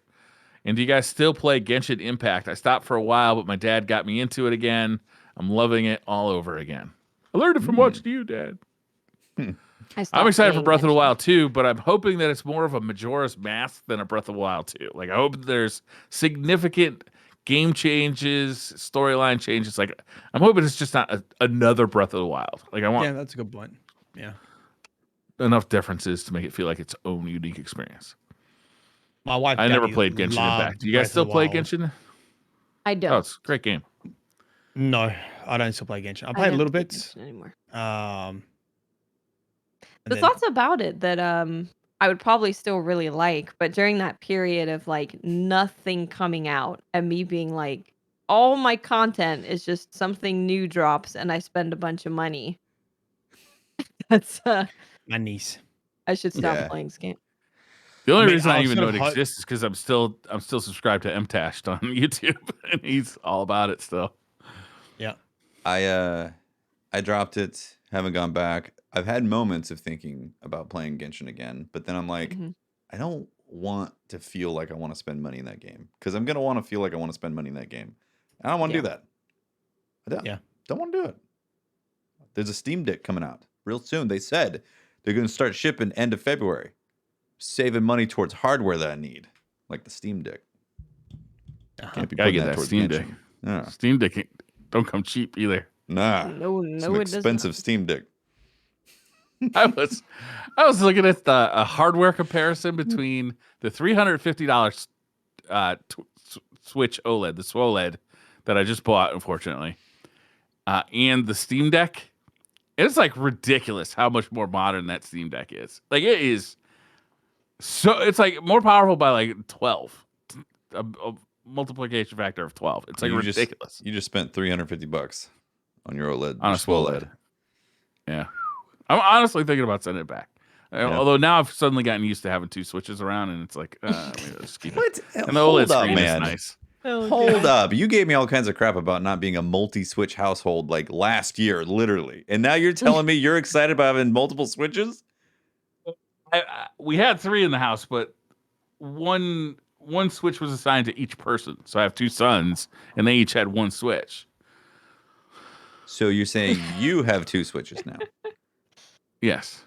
And do you guys still play Genshin Impact? I stopped for a while, but my dad got me into it again. I'm loving it all over again. I learned it from watching you, Dad." I'm excited for Breath of the Wild 2, but I'm hoping that it's more of a Majora's Mask than a Breath of the Wild 2. Like, I hope that there's significant game changes, storyline changes. Like, I'm hoping it's just not another Breath of the Wild. Like, I want Yeah, that's a good point. Yeah. enough differences to make it feel like its own unique experience. My wife. I never Gabby played Genshin loved Impact. Do you guys Breath of still the play Wild. Genshin? I Oh, don't. it's a great game. No, I don't still play Genshin. I I played a don't little play bit. Genshin anymore. And The thoughts about it that I would probably still really like, but during that period of like nothing coming out and me being like, all my content is just something new drops and I spend a bunch of money. That's my niece. I should stop Yeah. playing this game. The only I mean, reason I I was even sort know of it ho- exists is because I'm still subscribed to MTashed on YouTube, and he's all about it still. Yeah. I dropped it, haven't gone back. I've had moments of thinking about playing Genshin again, but then I'm like, Mhm. I don't want to feel like I want to spend money in that game because I'm gonna want to feel like I want to spend money in that game. I don't want to do that. I don't. Yeah. Don't want to do it. There's a Steam Deck coming out real soon. They said they're going to start shipping end of February, saving money towards hardware that I need, like the Steam Deck. Can't be Gotta putting get that that towards Steam Deck. Genshin. Yeah. Steam Deck don't come cheap either. Nah. No, Some it does expensive not. Steam Deck. I was looking at a hardware comparison between the $350 Switch OLED, the SWOLED that I just bought, unfortunately, and the Steam Deck. It's like ridiculous how much more modern that Steam Deck is. Like, it is so, it's like more powerful by like 12, a multiplication factor of 12. It's like ridiculous. You just spent $350 on your OLED. On a SWOLED. Yeah. I'm honestly thinking about sending it back. Yeah. Although now I've suddenly gotten used to having two switches around, and it's like, just keep it. What? And the Hold OLED up, screen man. is nice. Hold up. You gave me all kinds of crap about not being a multi-switch household like last year, literally. And now you're telling me you're excited about having multiple switches? We had 3 in the house, but one switch was assigned to each person. So I have 2 sons, and they each had 1 switch. So you're saying you have 2 switches now? Yes.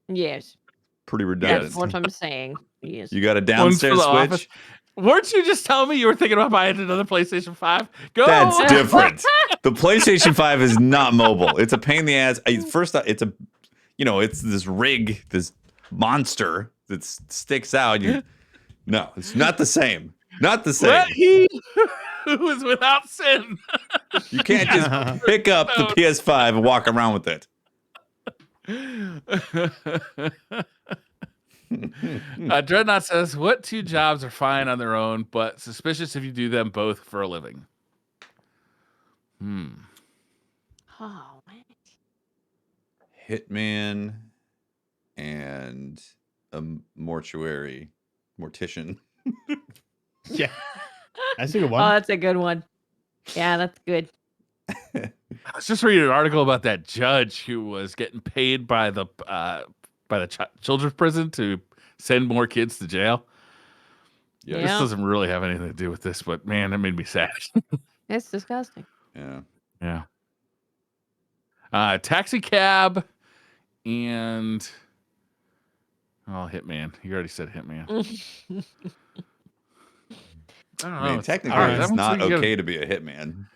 Yes, Pretty redundant. that's what I'm saying. Yes. You got a One's for downstairs the switch? office. Weren't you just telling me you were thinking about buying another PlayStation 5? Go. That's different. The PlayStation 5 is not mobile. It's a pain in the ass. First, it's a, it's this rig, this monster that sticks out. No, it's not the same. Not the same. Let he who is without sin. You can't just pick up the PS5 and walk around with it. Dreadnought says, what 2 jobs are fine on their own, but suspicious if you do them both for a living? Oh, man. Hitman and a mortician. Yeah. That's a good Oh, one. that's a good one. Yeah, that's good. I was just reading an article about that judge who was getting paid by the children's prison to send more kids to jail. Yeah. This Yeah. doesn't really have anything to do with this, but man, that made me sad. It's disgusting. Yeah. Yeah. Taxi cab and Hitman. You already said Hitman. I don't know. I mean, technically, all right, it's that not one's okay to be a hitman.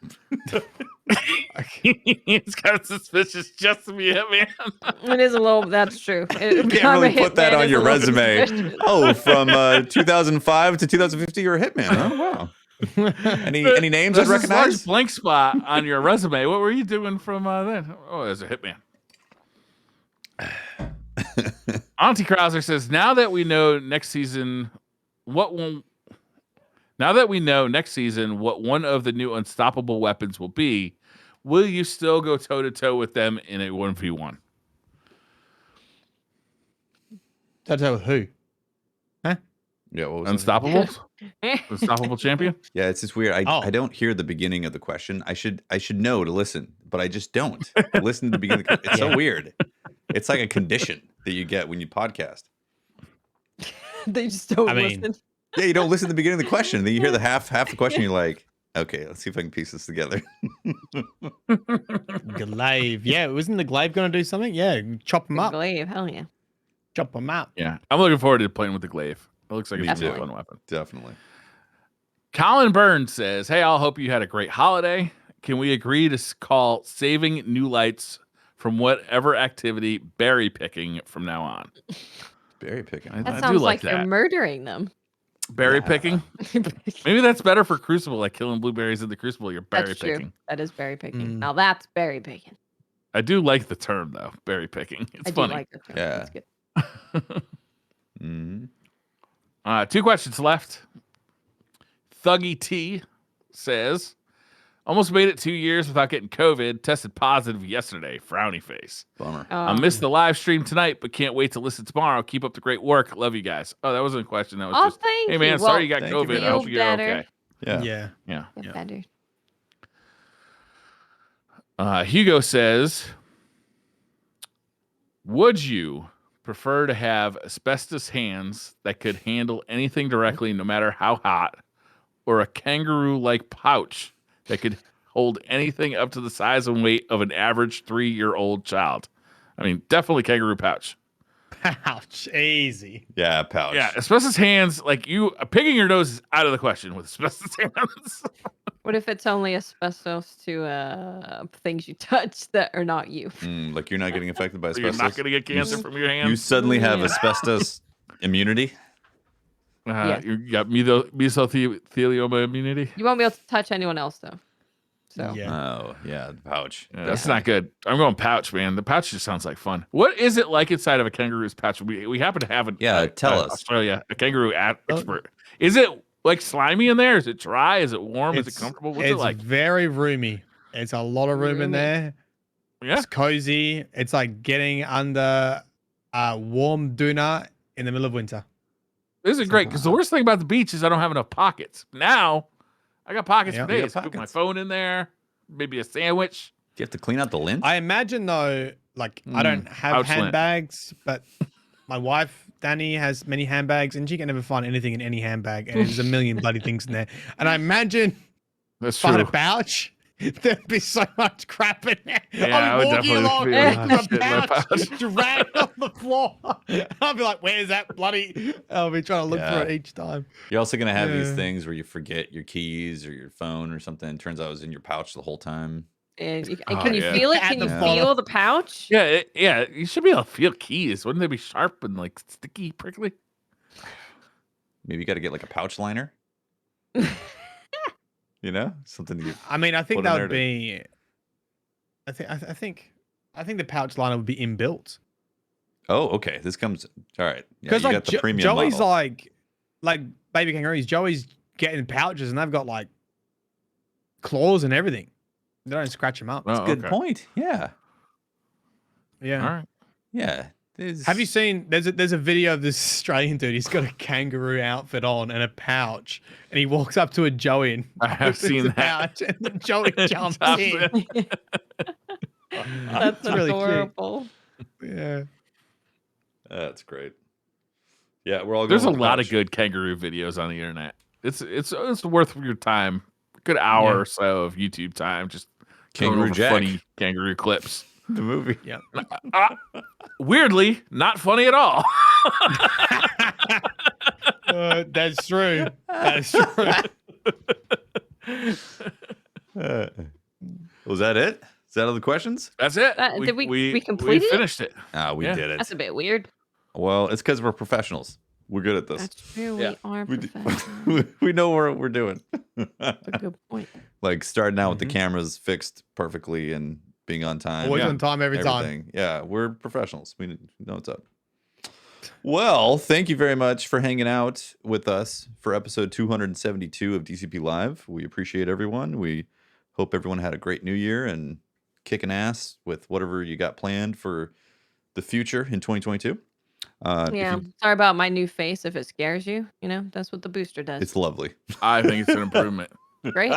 It's kind of suspicious just to be a Hitman. It is a little. That's true. You can't really put that on your resume. Oh, from 2005 to 2050, you're a hitman. Oh, wow. Any names I'd There's this large recognize? blank spot on your resume. What were you doing from then? Oh, as a hitman. Auntie Krauser says, now that we know next season, what Now that we know next season what one of the new unstoppable weapons will be, will you still go toe-to-toe with them in a 1v1? Toe-to-toe with who? Yeah, what was that? Unstoppables? Unstoppable champion? Yeah, it's just weird. I Oh. don't hear the beginning of the question. I should know to listen, but I just don't. Listen to the beginning. It's so weird. It's like a condition that you get when you podcast. They just don't I mean- listen. Yeah, you don't listen to the beginning of the question. Then you hear the half the question. You're like, okay, let's see if I can piece this together. Glaive. Yeah, wasn't the glaive going to do something? Yeah, chop them up. Glaive, hell yeah. Chop them up. Yeah. I'm looking forward to playing with the glaive. It looks like Me it's a too. fun weapon. Definitely. Colin Burns says, hey, I'll hope you had a great holiday. Can we agree to call saving new lights from whatever activity berry picking from now on? Berry picking. I That do sounds like like you're that. murdering them. Berry Yeah. picking? Maybe that's better for Crucible, like killing blueberries in the Crucible. You're berry That's picking. true. That is berry picking. Mm. Now that's berry picking. I do like the term, though, berry picking. It's I funny. do like the term. Yeah. That's good. Mm-hmm. 2 questions left. Thuggy T says, almost made it 2 years without getting COVID. Tested positive yesterday. Frowny face. Bummer. I missed the live stream tonight, but can't wait to listen tomorrow. Keep up the great work. Love you guys. Oh, that wasn't a question. That was Oh, just, thank hey, you. man, Well, sorry you got thank you COVID. very I hope much. you're Better. okay. Yeah. Yeah. Yeah. Get better. Hugo says, would you prefer to have asbestos hands that could handle anything directly, no matter how hot, or a kangaroo-like pouch that could hold anything up to the size and weight of an average 3-year-old child? I mean, definitely kangaroo pouch. Pouch. Easy. Yeah, pouch. Yeah, asbestos hands, like you picking your nose is out of the question with asbestos hands. What if it's only asbestos to things you touch that are not you? Like you're not getting affected by So you're asbestos. not going to get cancer s- from your You hands. suddenly have Yeah. asbestos immunity. Yeah. You got mesothelioma immunity. You won't be able to touch anyone else though. So Yeah. Oh, yeah, the pouch. Yeah, that's not good. I'm going pouch, man. The pouch just sounds like fun. What is it like inside of a kangaroo's pouch? We happen to have Tell us. Australia, a kangaroo expert. Is it like slimy in there? Is it dry? Is it warm? Is it comfortable? What's it It's like? very roomy. It's a lot of room in Roomy. there. Yeah. It's cozy. It's like getting under a warm doona in the middle of winter. This is great because the worst thing about the beach is I don't have enough pockets. Now I got pockets Yeah. for You got days. Put my pockets. phone in there, maybe a sandwich. Do you have to clean out the lint? I imagine though, like I don't have pouch lint. handbags, but my wife Danny has many handbags, and she can never find anything in any handbag, and there's a million bloody things in there. And I imagine That's find true. a pouch, there'd be so much crap in there. Yeah, I I'll would be walking along definitely with feel a shit in my pouch, pouch. dragged on the floor. I'll be like, "Where's that bloody?" I'll be trying to look Yeah. for it each time. You're also gonna have these Yeah. things where you forget your keys or your phone or something. Turns out it was in your pouch the whole time. and Oh, can you yeah. feel it? At Can you the feel bottom. the pouch? Yeah, you should be able to feel keys. Wouldn't they be sharp and like sticky, prickly? Maybe you got to get like a pouch liner. You know, something you. I mean, I think Put in that there would to- be. I think the pouch liner would be inbuilt. Oh, okay. This comes. All right. Yeah, Because you like got the premium Joey's model. like baby kangaroos. Joey's getting pouches and they've got like claws and everything. They don't scratch them up. Oh, Good okay. point. Yeah. Yeah. All right. Yeah. Have you seen? There's a video of this Australian dude. He's got a kangaroo outfit on and a pouch, and he walks up to a Joey and I have opens seen the that. pouch, and the Joey jumps Jumps in. That's It's really cute. adorable. Yeah. That's great. Yeah, we're all. There's a going with lot of pouch. good kangaroo videos on the internet. It's worth your time. A good hour Yeah. or so of YouTube time. Just Kangaroo going over Jack. funny kangaroo clips. The movie. Yeah. Weirdly, not funny at all. That's true. That's true. Was that it? Is that all the questions? That's it. Did we complete it? finished it. We Yeah. did it. That's a bit weird. Well, it's because we're professionals. We're good at this. That's true. Yeah. We are We, d- professionals. we know what we're doing. That's a good point. Like starting out with the Mhm. cameras fixed perfectly and being on time. Always yeah, on time every time. everything. Yeah, we're professionals. We know what's up. Well, thank you very much for hanging out with us for episode 272 of DCP Live. We appreciate everyone. We hope everyone had a great new year and kicking ass with whatever you got planned for the future in 2022. Yeah, sorry about my new face. If it scares you, that's what the booster does. It's lovely. I think it's an improvement. Great.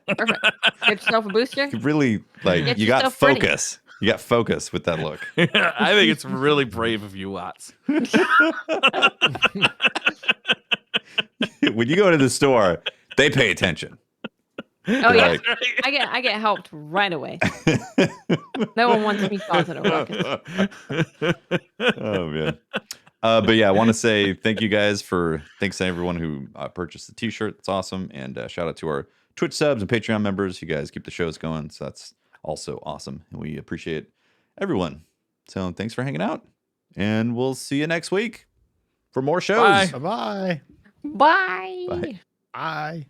Perfect. Get yourself a booster. Really, like, Get you got yourself ready. focus. You got focus with that look. I think it's really brave of you, Watts. When you go to the store, they pay attention. Oh yeah, Like- I get helped right away. No one wants me causing a ruckus. Oh man. But yeah, I want to say thanks to everyone who purchased the t-shirt. It's awesome. And shout out to our Twitch subs and Patreon members. You guys keep the shows going. So that's also awesome. And we appreciate everyone. So thanks for hanging out. And we'll see you next week for more shows. Bye. Bye-bye. Bye. Bye. Bye.